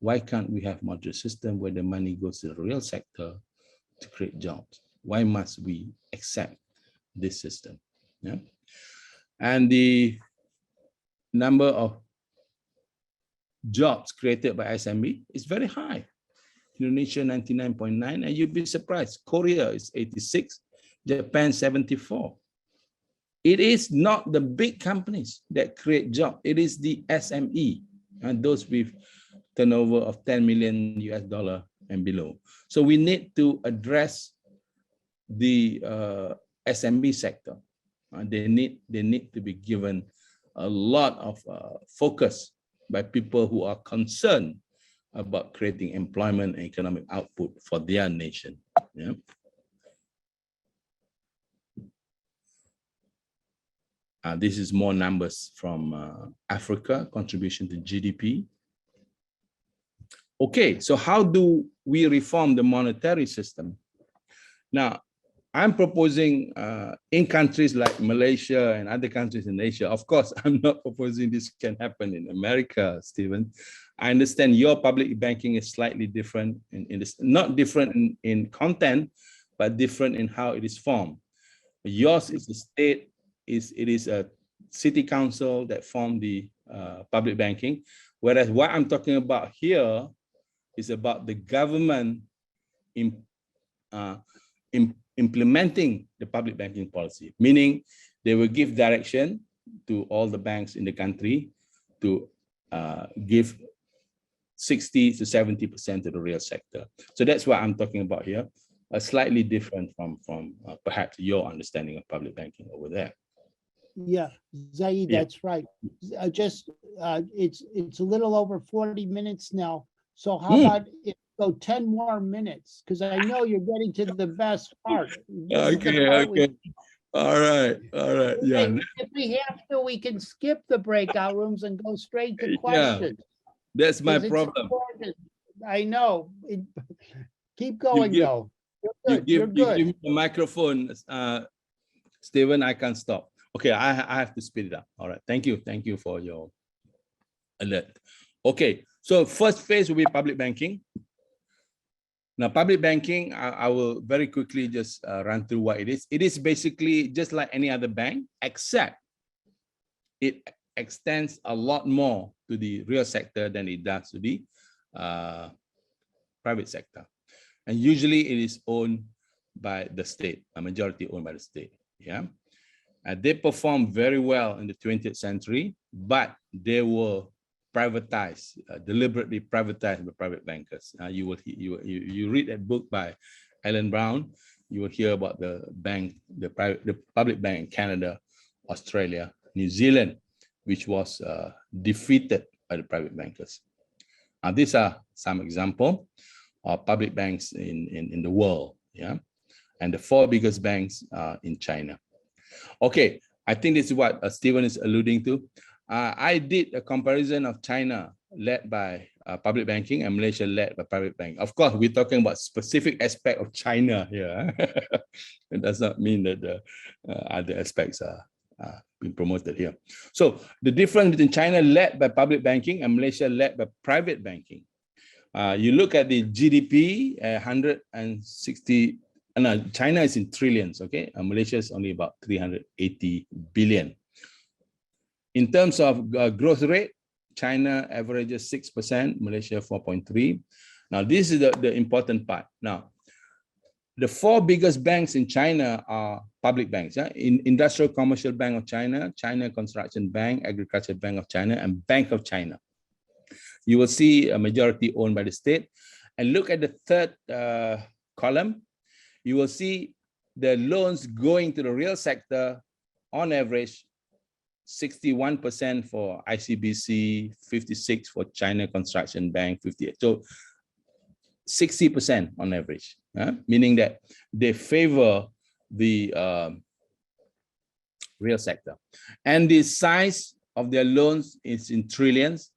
Why can't we have monetary system where the money goes to the real sector to create jobs? Why must we accept this system? Yeah. And the number of jobs created by SME is very high. Indonesia 99.9, and you'd be surprised. Korea is 86, Japan 74. It is not the big companies that create jobs. It is the SME and those with turnover of 10 million US dollar and below. So we need to address the SME sector. They need to be given a lot of focus by people who are concerned about creating employment and economic output for their nation. Yeah. This is more numbers from Africa, contribution to GDP. Okay, so how do we reform the monetary system? Now, I'm proposing in countries like Malaysia and other countries in Asia. Of course, I'm not proposing this can happen in America, Stephen. I understand your public banking is slightly different, not different in content, but different in how it is formed. Yours is a state, it is a city council that formed the public banking, whereas what I'm talking about here is about the government implementing the public banking policy, meaning they will give direction to all the banks in the country to give 60 to 70% to the real sector. So that's what I'm talking about here, slightly different from perhaps your understanding of public banking over there. Yeah, Zahid, that's right. It's a little over 40 minutes now. So how about if we go 10 more minutes? Because I know you're getting to the best part. Okay. All right. Yeah. If we have to, we can skip the breakout rooms and go straight to questions. That's my problem. I know. Keep going, though. You're good. You give me the microphone, Stephen. I can't stop. Okay, I have to speed it up. All right. Thank you for your alert. Okay, so first phase will be public banking. Now, public banking, I will very quickly just run through what it is. It is basically just like any other bank, except it extends a lot more to the real sector than it does to the private sector. And usually it is owned by the state, a majority owned by the state. Yeah. They performed very well in the 20th century, but they were privatized, deliberately privatized by private bankers. You read that book by Alan Brown, you will hear about the public bank in Canada, Australia, New Zealand, which was defeated by the private bankers. These are some examples of public banks in the world, yeah, and the 4 biggest banks in China. Okay, I think this is what Stephen is alluding to. I did a comparison of China led by public banking and Malaysia led by private banking. Of course, we're talking about specific aspect of China here. It does not mean that the other aspects are being promoted here. So the difference between China led by public banking and Malaysia led by private banking. You look at the GDP, 160. No, China is in trillions, okay? Malaysia is only about 380 billion. In terms of growth rate, China averages 6%, Malaysia 4.3%. Now, this is the important part. Now, the 4 biggest banks in China are public banks. Yeah? Industrial Commercial Bank of China, China Construction Bank, Agricultural Bank of China, and Bank of China. You will see a majority owned by the state. And look at the third column. You will see the loans going to the real sector on average 61% for ICBC, 56% for China Construction Bank, 58%. So 60% on average, meaning that they favor the real sector. And the size of their loans is in trillions.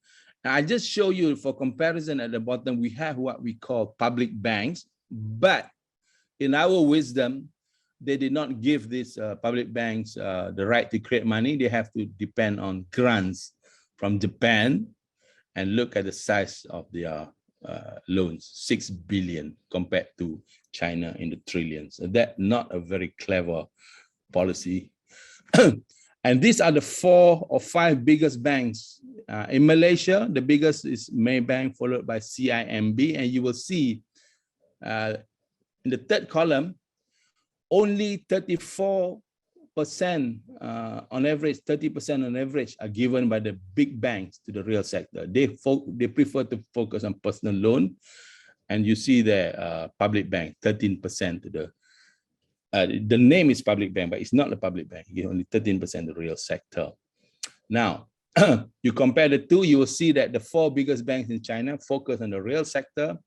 And I just show you for comparison at the bottom, we have what we call public banks, but in our wisdom, they did not give these public banks the right to create money. They have to depend on grants from Japan, and look at the size of their loans, 6 billion compared to China in the trillions. So that's not a very clever policy. And these are the 4 or 5 biggest banks. In Malaysia, the biggest is Maybank, followed by CIMB, and you will see in the third column, only 34% on average, 30% on average are given by the big banks to the real sector. They prefer to focus on personal loan, and you see the public bank, 13% to the name is public bank, but it's not the public bank. You get only 13% the real sector. Now, you compare the two, you will see that the 4 biggest banks in China focus on the real sector.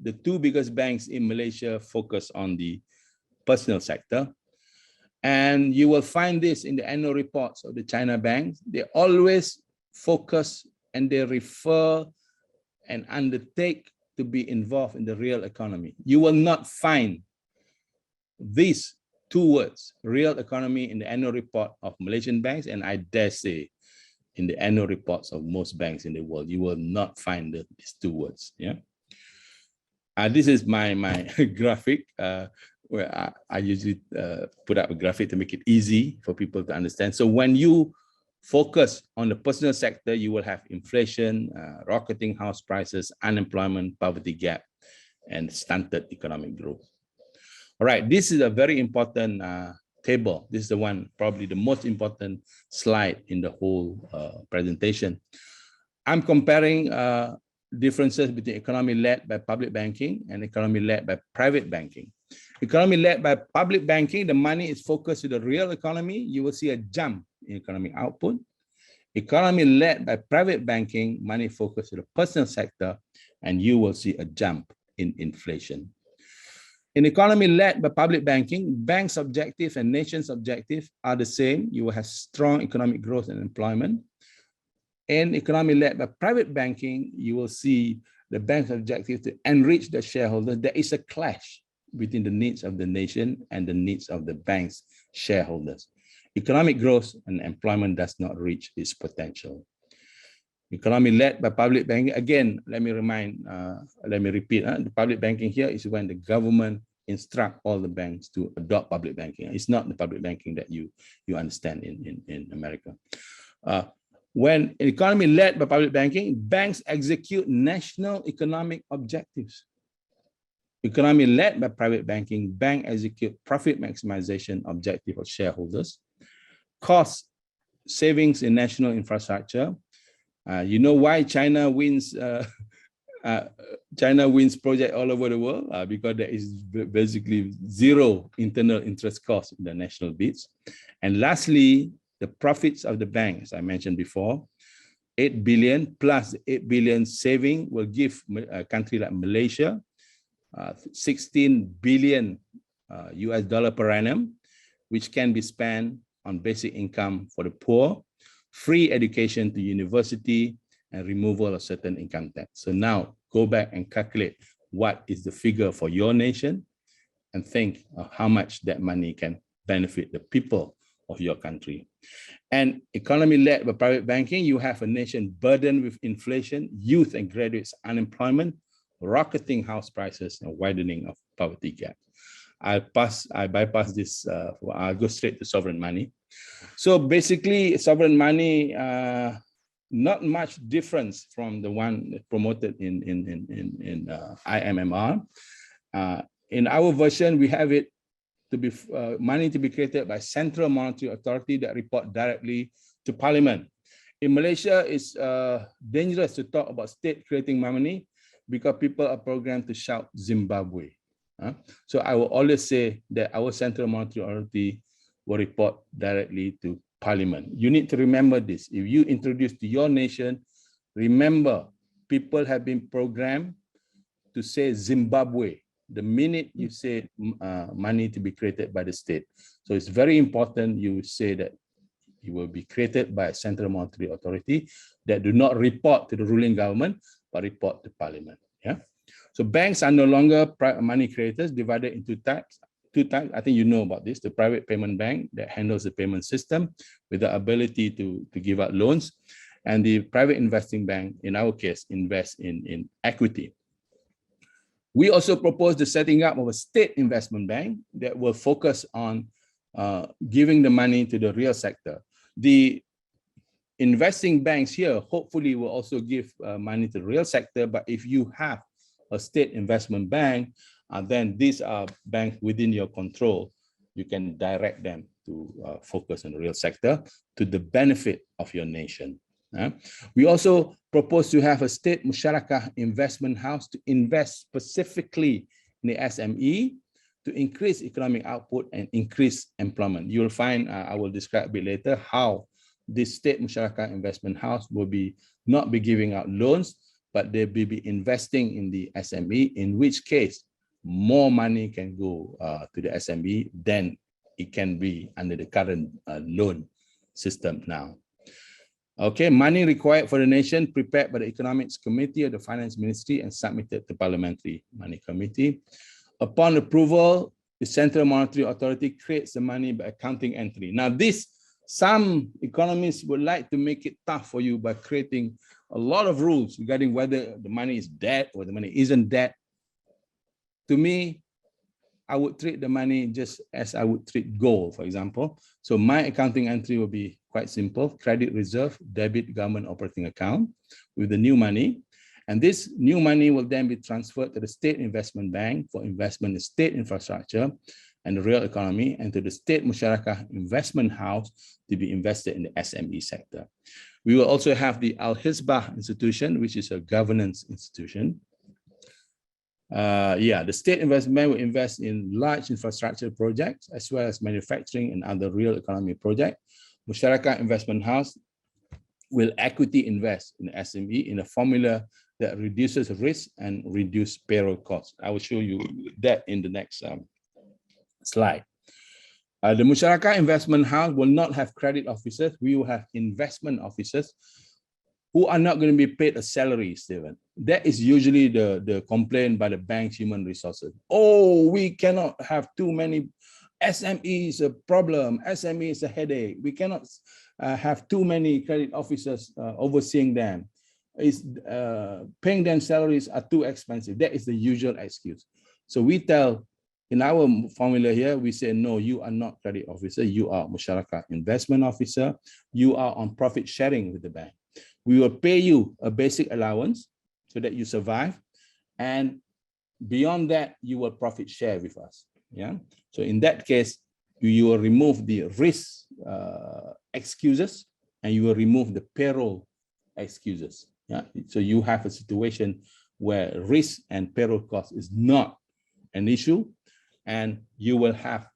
The 2 biggest banks in Malaysia focus on the personal sector. And you will find this in the annual reports of the China banks. They always focus and they refer and undertake to be involved in the real economy. You will not find these 2 words, real economy, in the annual report of Malaysian banks, and I dare say in the annual reports of most banks in the world. You will not find these 2 words. Yeah. This is my graphic where I usually put up a graphic to make it easy for people to understand. So when you focus on the personal sector, you will have inflation, rocketing house prices, unemployment, poverty gap, and stunted economic growth. All right, this is a very important table. This is the one, probably the most important slide in the whole presentation. I'm comparing differences between economy led by public banking and economy led by private banking. Economy led by public banking, the money is focused to the real economy. You will see a jump in economic output. Economy led by private banking, money focused to the personal sector, and you will see a jump in inflation. In economy led by public banking, banks' objectives and nations' objectives are the same. You will have strong economic growth and employment. In economy led by private banking, you will see the bank's objective to enrich the shareholders. There is a clash between the needs of the nation and the needs of the bank's shareholders. Economic growth and employment does not reach its potential. Economy led by public banking. Again, let me repeat, the public banking here is when the government instruct all the banks to adopt public banking. It's not the public banking that you understand in America. When economy led by public banking, banks execute national economic objectives. Economy led by private banking, bank execute profit maximization objective of shareholders, cost savings in national infrastructure. You know why China wins project all over the world? Because there is basically zero internal interest cost in the national bids. And lastly, the profits of the bank, as I mentioned before, 8 billion plus 8 billion saving will give a country like Malaysia 16 billion US dollar per annum, which can be spent on basic income for the poor, free education to university, and removal of certain income tax. So now go back and calculate what is the figure for your nation and think of how much that money can benefit the people of your country. And economy led by private banking, you have a nation burdened with inflation, youth and graduates unemployment, rocketing house prices, and widening of poverty gap. I bypass this, I'll go straight to sovereign money. So basically, sovereign money, not much difference from the one promoted in IMMR. In our version, we have it to be money to be created by Central Monetary Authority that report directly to Parliament. In Malaysia, it's dangerous to talk about state creating money because people are programmed to shout Zimbabwe. So I will always say that our Central Monetary Authority will report directly to Parliament. You need to remember this. If you introduce to your nation, remember people have been programmed to say Zimbabwe the minute you say money to be created by the state. So it's very important you say that it will be created by a Central Monetary Authority that do not report to the ruling government, but report to Parliament. Yeah. So banks are no longer money creators, divided into two types. I think you know about this. The private payment bank that handles the payment system with the ability to give out loans, and the private investing bank, in our case, invest in equity. We also propose the setting up of a state investment bank that will focus on giving the money to the real sector. The investing banks here hopefully will also give money to the real sector, but if you have a state investment bank, then these are banks within your control. You can direct them to focus on the real sector to the benefit of your nation. We also propose to have a state musyarakah investment house to invest specifically in the SME to increase economic output and increase employment. You'll find, I will describe a bit later, how this state musyarakah investment house will not be giving out loans, but they will be investing in the SME, in which case more money can go to the SME than it can be under the current loan system now. Okay, money required for the nation prepared by the Economics Committee of the Finance Ministry and submitted to Parliamentary Money Committee. Upon approval, the Central Monetary Authority creates the money by accounting entry. Now this, some economists would like to make it tough for you by creating a lot of rules regarding whether the money is dead or the money isn't dead. To me, I would treat the money just as I would treat gold, for example. So my accounting entry will be quite simple: credit reserve, debit government operating account with the new money. And this new money will then be transferred to the state investment bank for investment in state infrastructure and the real economy, and to the state musyarakah investment house to be invested in the SME sector. We will also have the Al-Hisbah institution, which is a governance institution. The state investment bank will invest in large infrastructure projects as well as manufacturing and other real economy projects. Musyarakah investment house will equity invest in the SME in a formula that reduces risk and reduce payroll costs. I will show you that in the next slide. The Musyarakah investment house will not have credit officers. We will have investment officers who are not going to be paid a salary, Stephen. That is usually the complaint by the bank's human resources. Oh, we cannot have too many. SME is a problem. SME is a headache. We cannot have too many credit officers overseeing them. is paying them salaries are too expensive. That is the usual excuse. So we tell, in our formula here, we say, no, you are not credit officer, you are Musyarakah investment officer, you are on profit sharing with the bank. We will pay you a basic allowance so that you survive, and beyond that, you will profit share with us. Yeah. So in that case, you will remove the risk excuses, and you will remove the payroll excuses. Yeah. So you have a situation where risk and payroll cost is not an issue, and you will have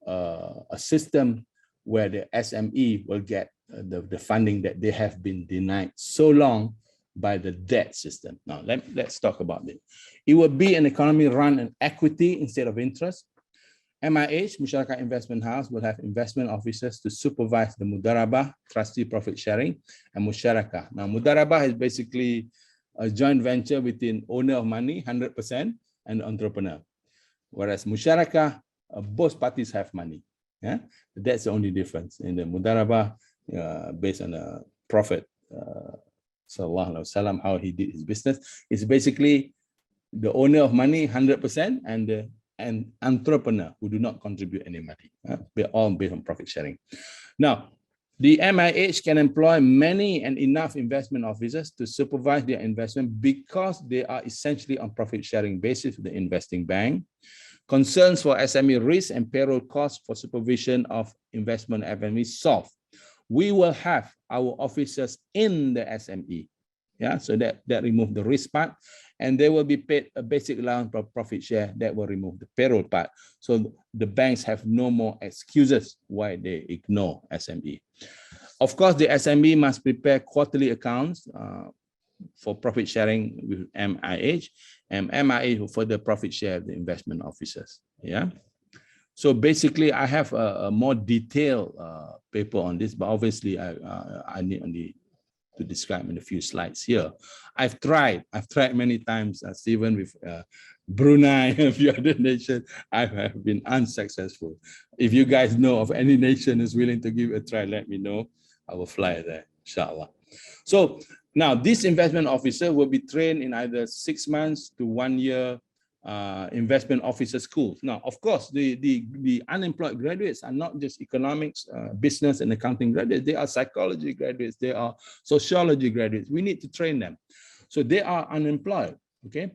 a system where the SME will get the funding that they have been denied so long by the debt system. Now, let's talk about it. It will be an economy run on equity instead of interest. MIH, Musyarakah Investment House, will have investment officers to supervise the Mudarabah, trustee profit sharing, and Musyarakah. Now, Mudarabah is basically a joint venture between owner of money, 100%, and entrepreneur. Whereas Musyarakah, both parties have money. Yeah, that's the only difference. In the Mudarabah, based on a prophet, Sallallahu Alaihi Wasallam, how he did his business, it's basically the owner of money, 100%, and an entrepreneur who do not contribute any money. They're all based on profit sharing. Now, the MIH can employ many and enough investment officers to supervise their investment because they are essentially on profit sharing basis with the investing bank. Concerns for SME risk and payroll costs for supervision of investment FME solved. We will have our officers in the SME. Yeah, so that remove the risk part, and they will be paid a basic allowance for profit share that will remove the payroll part. So the banks have no more excuses why they ignore SME. Of course, the SME must prepare quarterly accounts for profit sharing with MIH, and MIH will further profit share the investment officers. Yeah. So basically, I have a more detailed paper on this, but obviously I need only to describe in a few slides here. I've tried many times, Stephen, with Brunei and a few other nations. I have been unsuccessful. If you guys know of any nation is willing to give it a try, let me know. I will fly there, inshallah. So now this investment officer will be trained in either 6 months to 1 year investment officer schools. Now, of course, the unemployed graduates are not just economics, business and accounting graduates. They are psychology graduates. They are sociology graduates. We need to train them. So they are unemployed, okay?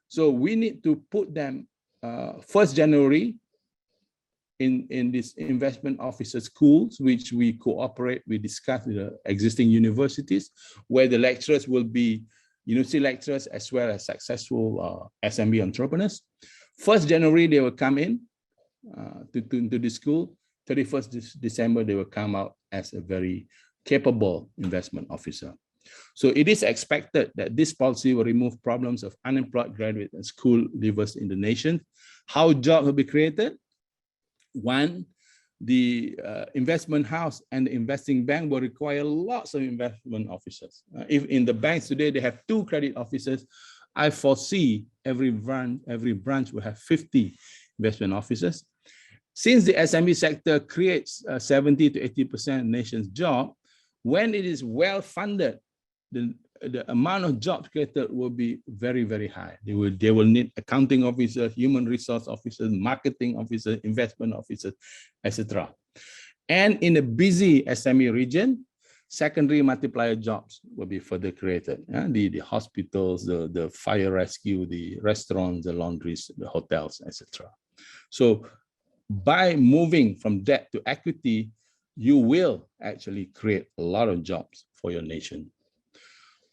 So we need to put them 1st January in this investment officer schools, which we cooperate, we discuss with the existing universities, where the lecturers will be university lecturers as well as successful SME entrepreneurs. 1st January, they will come in to the school. 31st December, they will come out as a very capable investment officer. So it is expected that this policy will remove problems of unemployed graduates and school leavers in the nation. How jobs will be created? 1, the investment house and the investing bank will require lots of investment officers. If in the banks today, they have 2 credit officers, I foresee every branch will have 50 investment officers. Since the SME sector creates 70 to 80% nation's job, when it is well funded, the amount of jobs created will be very, very high. They will need accounting officers, human resource officers, marketing officers, investment officers, etc. And in a busy SME region, secondary multiplier jobs will be further created. The hospitals, the fire rescue, the restaurants, the laundries, the hotels, etc. So by moving from debt to equity, you will actually create a lot of jobs for your nation.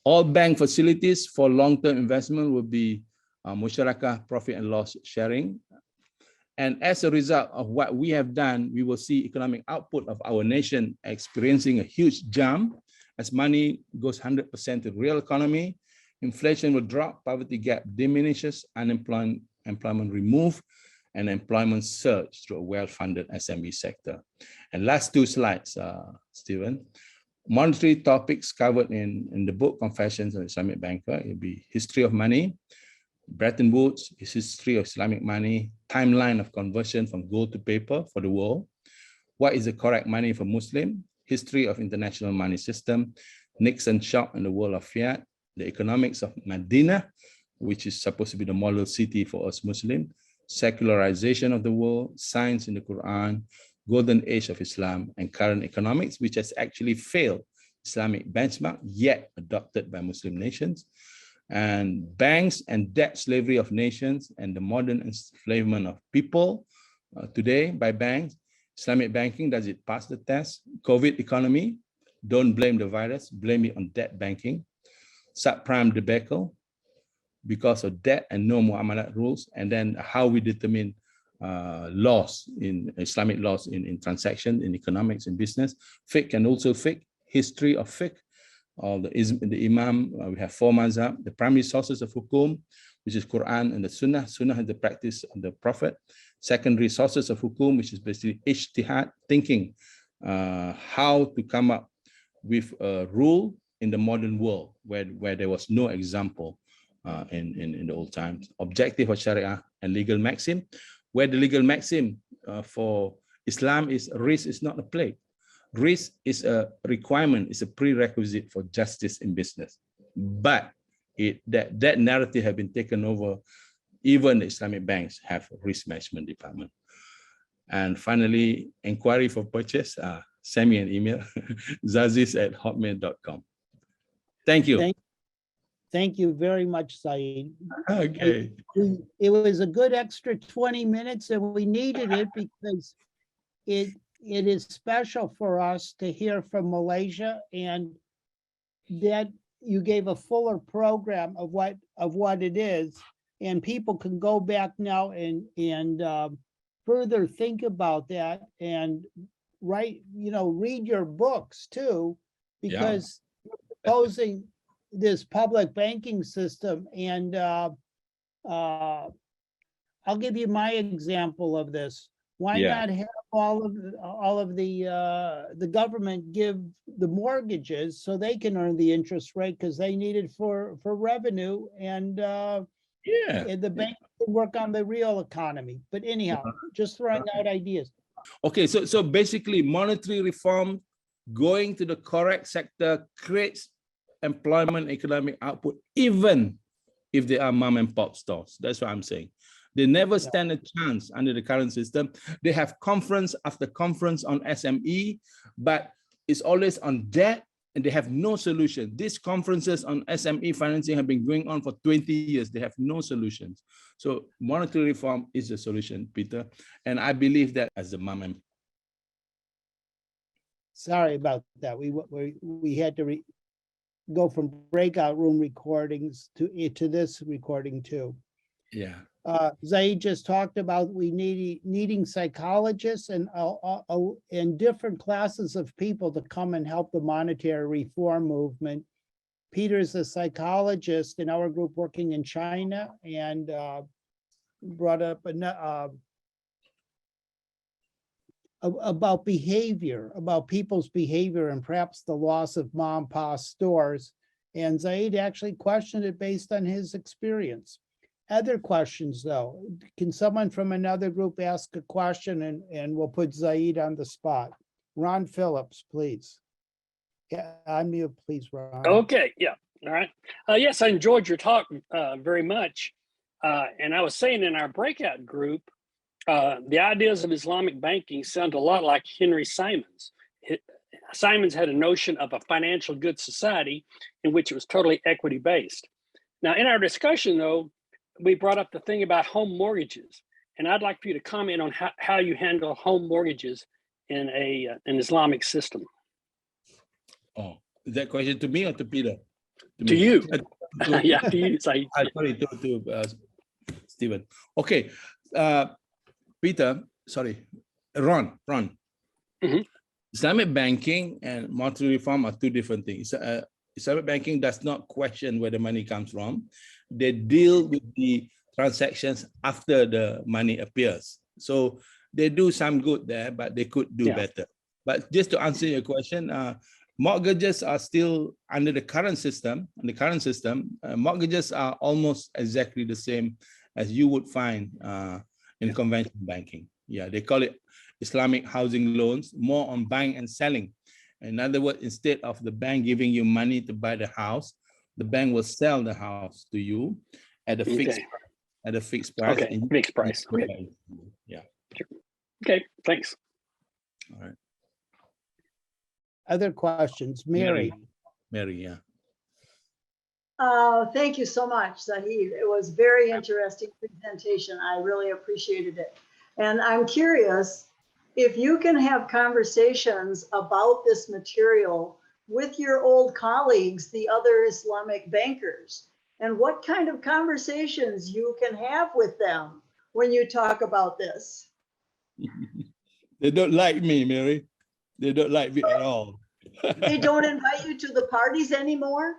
All bank facilities for long-term investment will be Musyarakah profit and loss sharing. And as a result of what we have done, we will see economic output of our nation experiencing a huge jump as money goes 100% to real economy. Inflation will drop, poverty gap diminishes, employment removed, and employment surge through a well-funded SME sector. And last 2 slides, Stephen. Monetary topics covered in the book Confessions of an Islamic Banker. It will be history of money, Bretton Woods, history of Islamic money, timeline of conversion from gold to paper for the world, what is the correct money for Muslim, history of international money system, Nixon shock in the world of fiat, the economics of Medina, which is supposed to be the model city for us Muslim, secularization of the world, science in the Quran, golden age of Islam, and current economics, which has actually failed Islamic benchmark, yet adopted by Muslim nations, and banks and debt slavery of nations, and the modern enslavement of people today by banks. Islamic banking, does it pass the test? COVID economy, don't blame the virus, blame it on debt banking. Subprime debacle because of debt and no muamalat rules, and then how we determine laws in Islamic laws in transaction, in economics, in business. Fiqh and also fiqh, history of fiqh, the Imam, we have 4 mazhab, the primary sources of hukum, which is Quran and the Sunnah. Sunnah is the practice of the Prophet. Secondary sources of hukum, which is basically ijtihad, thinking how to come up with a rule in the modern world where there was no example in the old times. Objective of Sharia and legal maxim, where the legal maxim for Islam is risk is not a plague. Risk is a requirement, is a prerequisite for justice in business. But that narrative has been taken over. Even the Islamic banks have a risk management department. And finally, inquiry for purchase, send me an email, zaziz@hotmail.com. Thank you. Thank you very much, Zahid. Okay. It was a good extra 20 minutes and we needed it because it is special for us to hear from Malaysia, and that you gave a fuller program of what it is, and people can go back now and further think about that and read your books too, because you're proposing this public banking system. And I'll give you my example of this. Why not have all of the government give the mortgages so they can earn the interest rate because they need it for revenue, and the bank can work on the real economy. But anyhow, just throwing out ideas. Okay, so basically monetary reform, going to the correct sector, creates employment, economic output, even if they are mom and pop stores. That's what I'm saying. They never stand a chance under the current system. They have conference after conference on SME, but it's always on debt, and they have no solution. These conferences on SME financing have been going on for 20 years. They have no solutions. So monetary reform is the solution, Peter. And I believe that as the mom and... Sorry about that. We had to go from breakout room recordings to this recording too. Yeah. Zahid just talked about we needing psychologists and different classes of people to come and help the monetary reform movement. Peter's a psychologist in our group working in China, and brought up about behavior, about people's behavior, and perhaps the loss of mom and pop stores. And Zahid actually questioned it based on his experience. Other questions, though, can someone from another group ask a question, and we'll put Zahid on the spot? Ron Phillips, please. Yeah, unmute, please, Ron. Okay, yeah, all right. Yes, I enjoyed your talk very much. And I was saying in our breakout group, the ideas of Islamic banking sound a lot like Henry Simon's. Simon's had a notion of a financial good society in which it was totally equity-based. Now, in our discussion, though, we brought up the thing about home mortgages, and I'd like for you to comment on how you handle home mortgages in an Islamic system. Oh, is that question to me or to Peter? To you. Yeah, to you. Sorry, to Stephen. Okay, Peter, sorry, Ron. Mm-hmm. Islamic banking and monetary reform are two different things. Islamic banking does not question where the money comes from. They deal with the transactions after the money appears. So they do some good there, but they could do better. But just to answer your question, mortgages are still under the current system. Mortgages are almost exactly the same as you would find in conventional banking. Yeah, they call it Islamic housing loans, more on buying and selling. In other words, instead of the bank giving you money to buy the house, the bank will sell the house to you at a fixed price. Okay, and you fixed can price. buy Okay, it. Yeah. okay, thanks. All right. Other questions? Mary? Mary, yeah. Thank you so much, Zahid. It was very interesting presentation. I really appreciated it. And I'm curious if you can have conversations about this material with your old colleagues, the other Islamic bankers, and what kind of conversations you can have with them when you talk about this. They don't like me, Mary. They don't like me at all. They don't invite you to the parties anymore?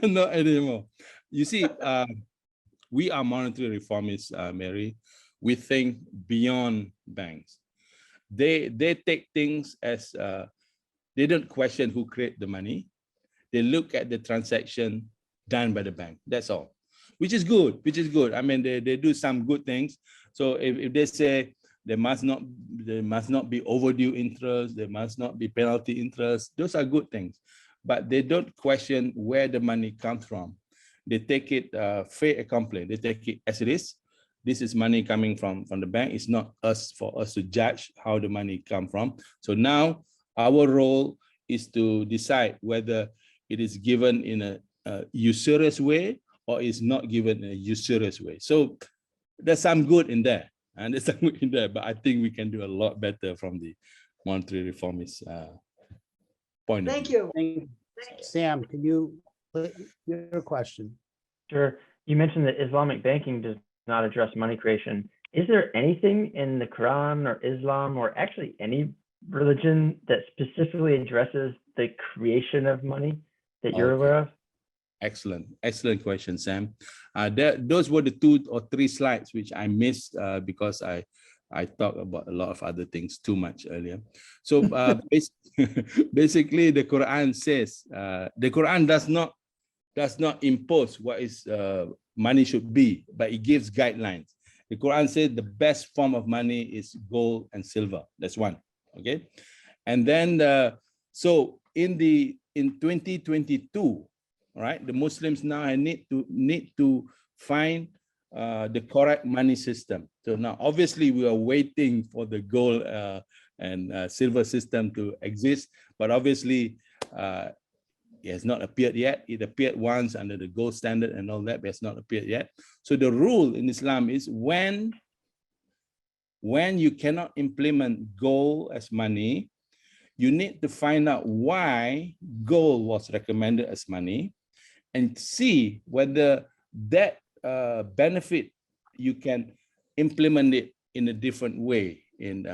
Not anymore. You see, we are monetary reformists, Mary. We think beyond banks. They take things as they don't question who create the money. They look at the transaction done by the bank. That's all, which is good. I mean, they do some good things. So if they say there must not be overdue interest, there must not be penalty interest, those are good things. But they don't question where the money comes from. They take it fait accompli. They take it as it is. This is money coming from the bank. It's not for us to judge how the money come from. So now our role is to decide whether it is given in a usurious way or is not given in a usurious way. So there's some good in there, and there's some good in there. But I think we can do a lot better from the monetary reformist point of view. Thank you. Sam, can you put your question? Sure. You mentioned that Islamic banking does not address money creation. Is there anything in the Quran or Islam or actually any religion that specifically addresses the creation of money that you're aware of? Excellent question, Sam. Those were the 2 or 3 slides which I missed because I talked about a lot of other things too much earlier. So basically, the Quran says the Quran does not impose what is money should be, but it gives guidelines. The Quran says the best form of money is gold and silver. That's one. Okay, and then so in 2022, right, the Muslims now need to find the correct money system. So now, obviously, we are waiting for the gold and silver system to exist, but obviously, it has not appeared yet. It appeared once under the gold standard and all that, but it's not appeared yet. So the rule in Islam is when you cannot implement gold as money, you need to find out why gold was recommended as money and see whether that benefit you can implement it in a different way in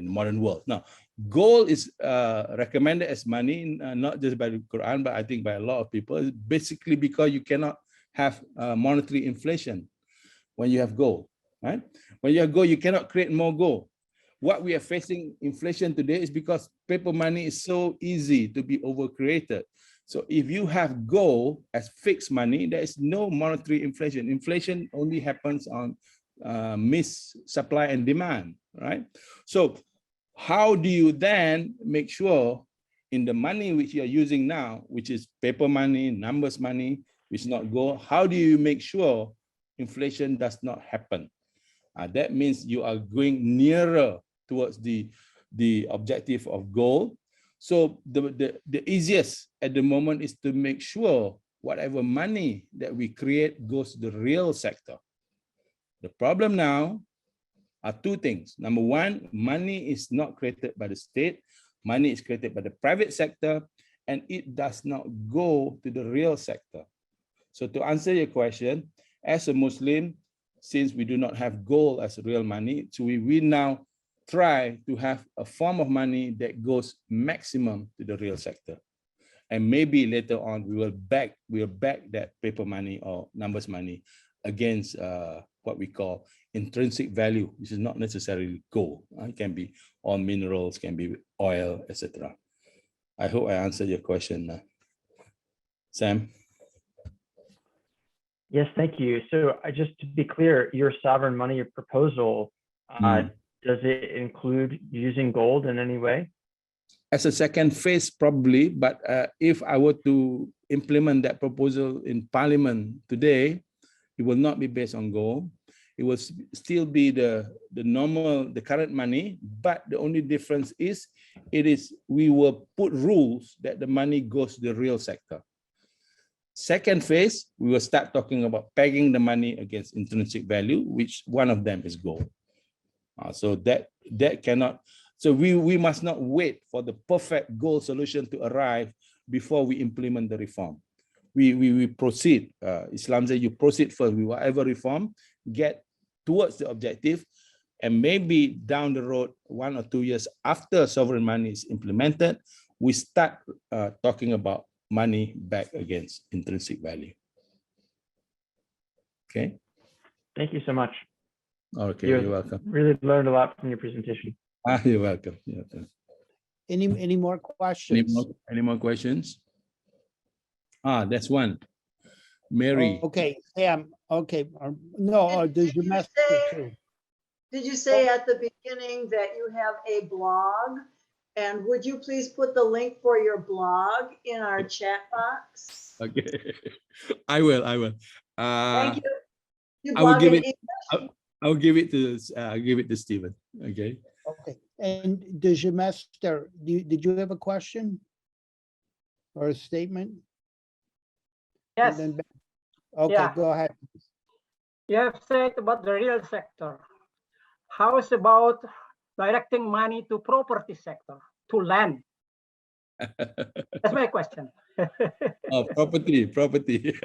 modern world. Now, gold is recommended as money, not just by the Quran, but I think by a lot of people, basically because you cannot have monetary inflation when you have gold, right? When you have gold, you cannot create more gold. What we are facing inflation today is because paper money is so easy to be overcreated. So if you have gold as fixed money, there is no monetary inflation. Inflation only happens on supply and demand, right? So how do you then make sure in the money which you're using now, which is paper money, numbers money, which is not gold, how do you make sure inflation does not happen? That means you are going nearer towards the objective of gold. So the easiest at the moment is to make sure whatever money that we create goes to the real sector. The problem now are 2 things. Number one, money is not created by the state. Money is created by the private sector, and it does not go to the real sector. So to answer your question, as a Muslim, since we do not have gold as real money, so we now try to have a form of money that goes maximum to the real sector. And maybe later on, we will back that paper money or numbers money against what we call intrinsic value, which is not necessarily gold. It can be all minerals, can be oil, etc. I hope I answered your question, Sam. Yes, thank you. So just to be clear, your sovereign money proposal, does it include using gold in any way? As a second phase, probably, but if I were to implement that proposal in Parliament today, it will not be based on gold. It will still be the current money, but the only difference is we will put rules that the money goes to the real sector. Second phase, we will start talking about pegging the money against intrinsic value, which one of them is gold. So that cannot. So we must not wait for the perfect gold solution to arrive before we implement the reform. We proceed. Islam says you proceed first with whatever reform, get towards the objective, and maybe down the road, 1 or 2 years after sovereign money is implemented, we start talking about money back against intrinsic value. Okay. Thank you so much. Okay, you're welcome. Really learned a lot from your presentation. You're welcome. You're welcome. Any more questions? Any more questions? That's one. Mary. Okay, Sam, okay, no, does your message too? Did you say at the beginning that you have a blog? And would you please put the link for your blog in our chat box? Okay, I will. Thank you. You I will blog give in it. English? I'll give it to Stephen. Okay. Okay, and does your master, did you have a question? Or a statement? Yes, And then- Okay, Yeah. go ahead. you have said about the real sector. How is about directing money to property sector, to land? That's my question. Oh, property. Property is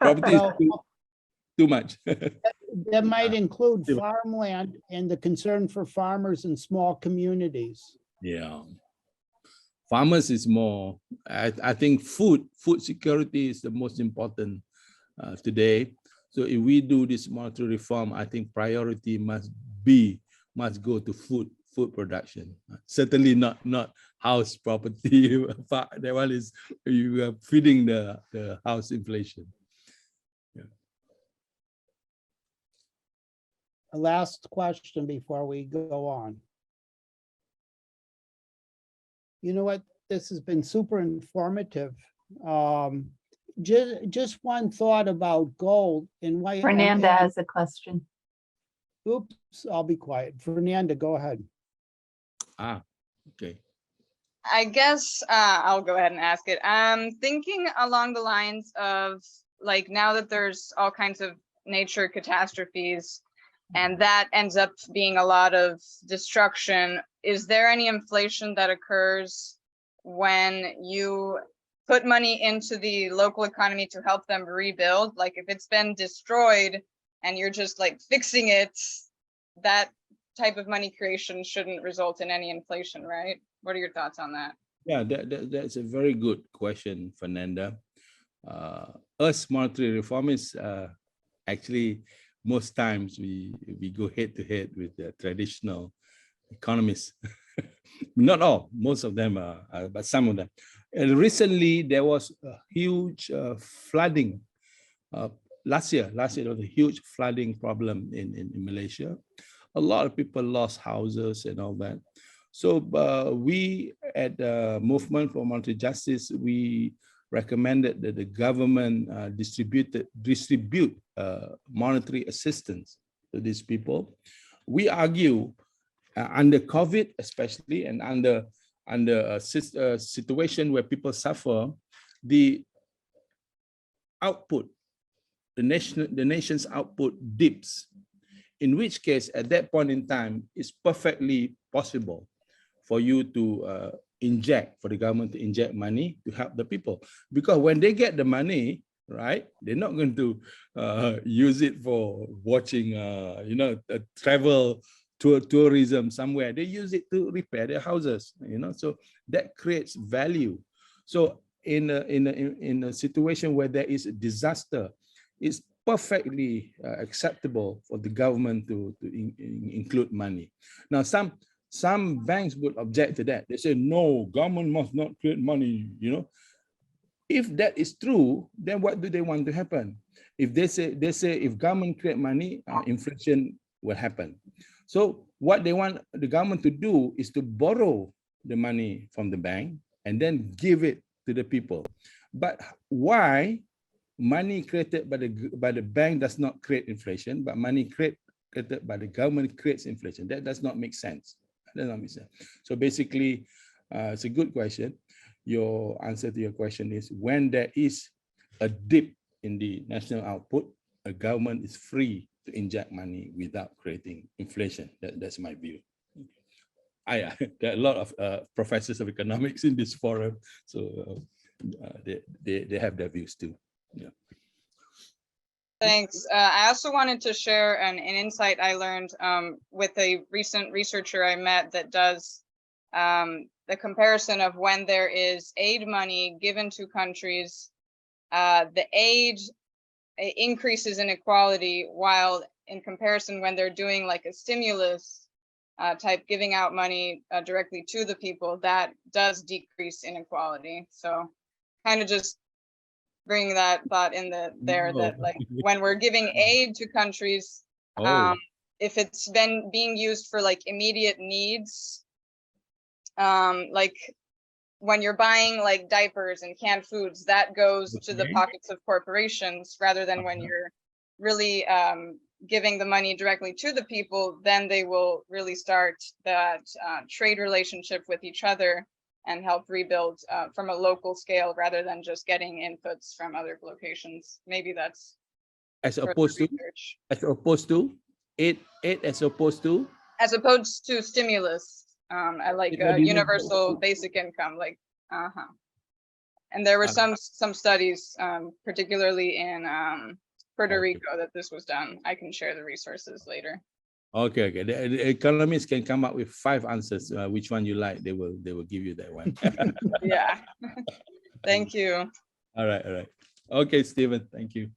Well, too much. that might include Stephen. farmland and the concern for farmers in small communities. Yeah. Farmers is more, I think food security is the most important today. So if we do this monetary reform, I think priority must go to food production. Certainly not house property. That one is you are feeding the house inflation. A last question before we go on. You know what? This has been super informative. Just one thought about gold and why. Fernanda has a question. Oops, I'll be quiet. Fernanda, go ahead. Okay. I guess I'll go ahead and ask it. Thinking along the lines of like now that there's all kinds of nature catastrophes and that ends up being a lot of destruction, is there any inflation that occurs when you put money into the local economy to help them rebuild? Like if it's been destroyed and you're just like fixing it, that type of money creation shouldn't result in any inflation, right? What are your thoughts on that? Yeah, that's a very good question, Fernanda. Us monetary reformists, actually, most times we go head to head with the traditional economists. Not all, most of them are, but some of them. And recently, there was a huge flooding. Last year there was a huge flooding problem in Malaysia. A lot of people lost houses and all that. So we at the Movement for Monetary Justice, we recommended that the government distribute monetary assistance to these people. We argue under COVID especially, and under a situation where people suffer, the output, the nation's output dips, in which case at that point in time, it's perfectly possible for you to for the government to inject money to help the people. Because when they get the money, right, they're not going to use it for watching, travel tourism somewhere. They use it to repair their houses, so that creates value. So in a situation where there is a disaster, it's perfectly acceptable for the government to include money. Now, some banks would object to that. They say, no, government must not create money, If that is true, then what do they want to happen? If they say if government create money, inflation will happen. So what they want the government to do is to borrow the money from the bank and then give it to the people. But why money created by the bank does not create inflation, but money created by the government creates inflation? That does not make sense. That does not make sense. So basically, it's a good question. Your answer to your question is when there is a dip in the national output, a government is free to inject money without creating inflation. That's my view. There are a lot of professors of economics in this forum, so they have their views too. Yeah. Thanks. I also wanted to share an insight I learned with a recent researcher I met that does the comparison of when there is aid money given to countries, the aid increases inequality, while in comparison when they're doing like a stimulus type giving out money directly to the people, that does decrease inequality. So kind of just bring that thought in there that like when we're giving aid to countries, if it's been being used for like immediate needs, like when you're buying like diapers and canned foods, that goes to the pockets of corporations, rather than when you're really giving the money directly to the people, then they will really start that trade relationship with each other and help rebuild from a local scale, rather than just getting inputs from other locations. Maybe that's as opposed to stimulus. I like universal basic income, like and there were some studies, particularly in Puerto Rico, that this was done. I can share the resources later. Okay. The economists can come up with 5 answers. Which one you like, they will give you that one. Yeah. Thank you. All right. Okay, Stephen. Thank you.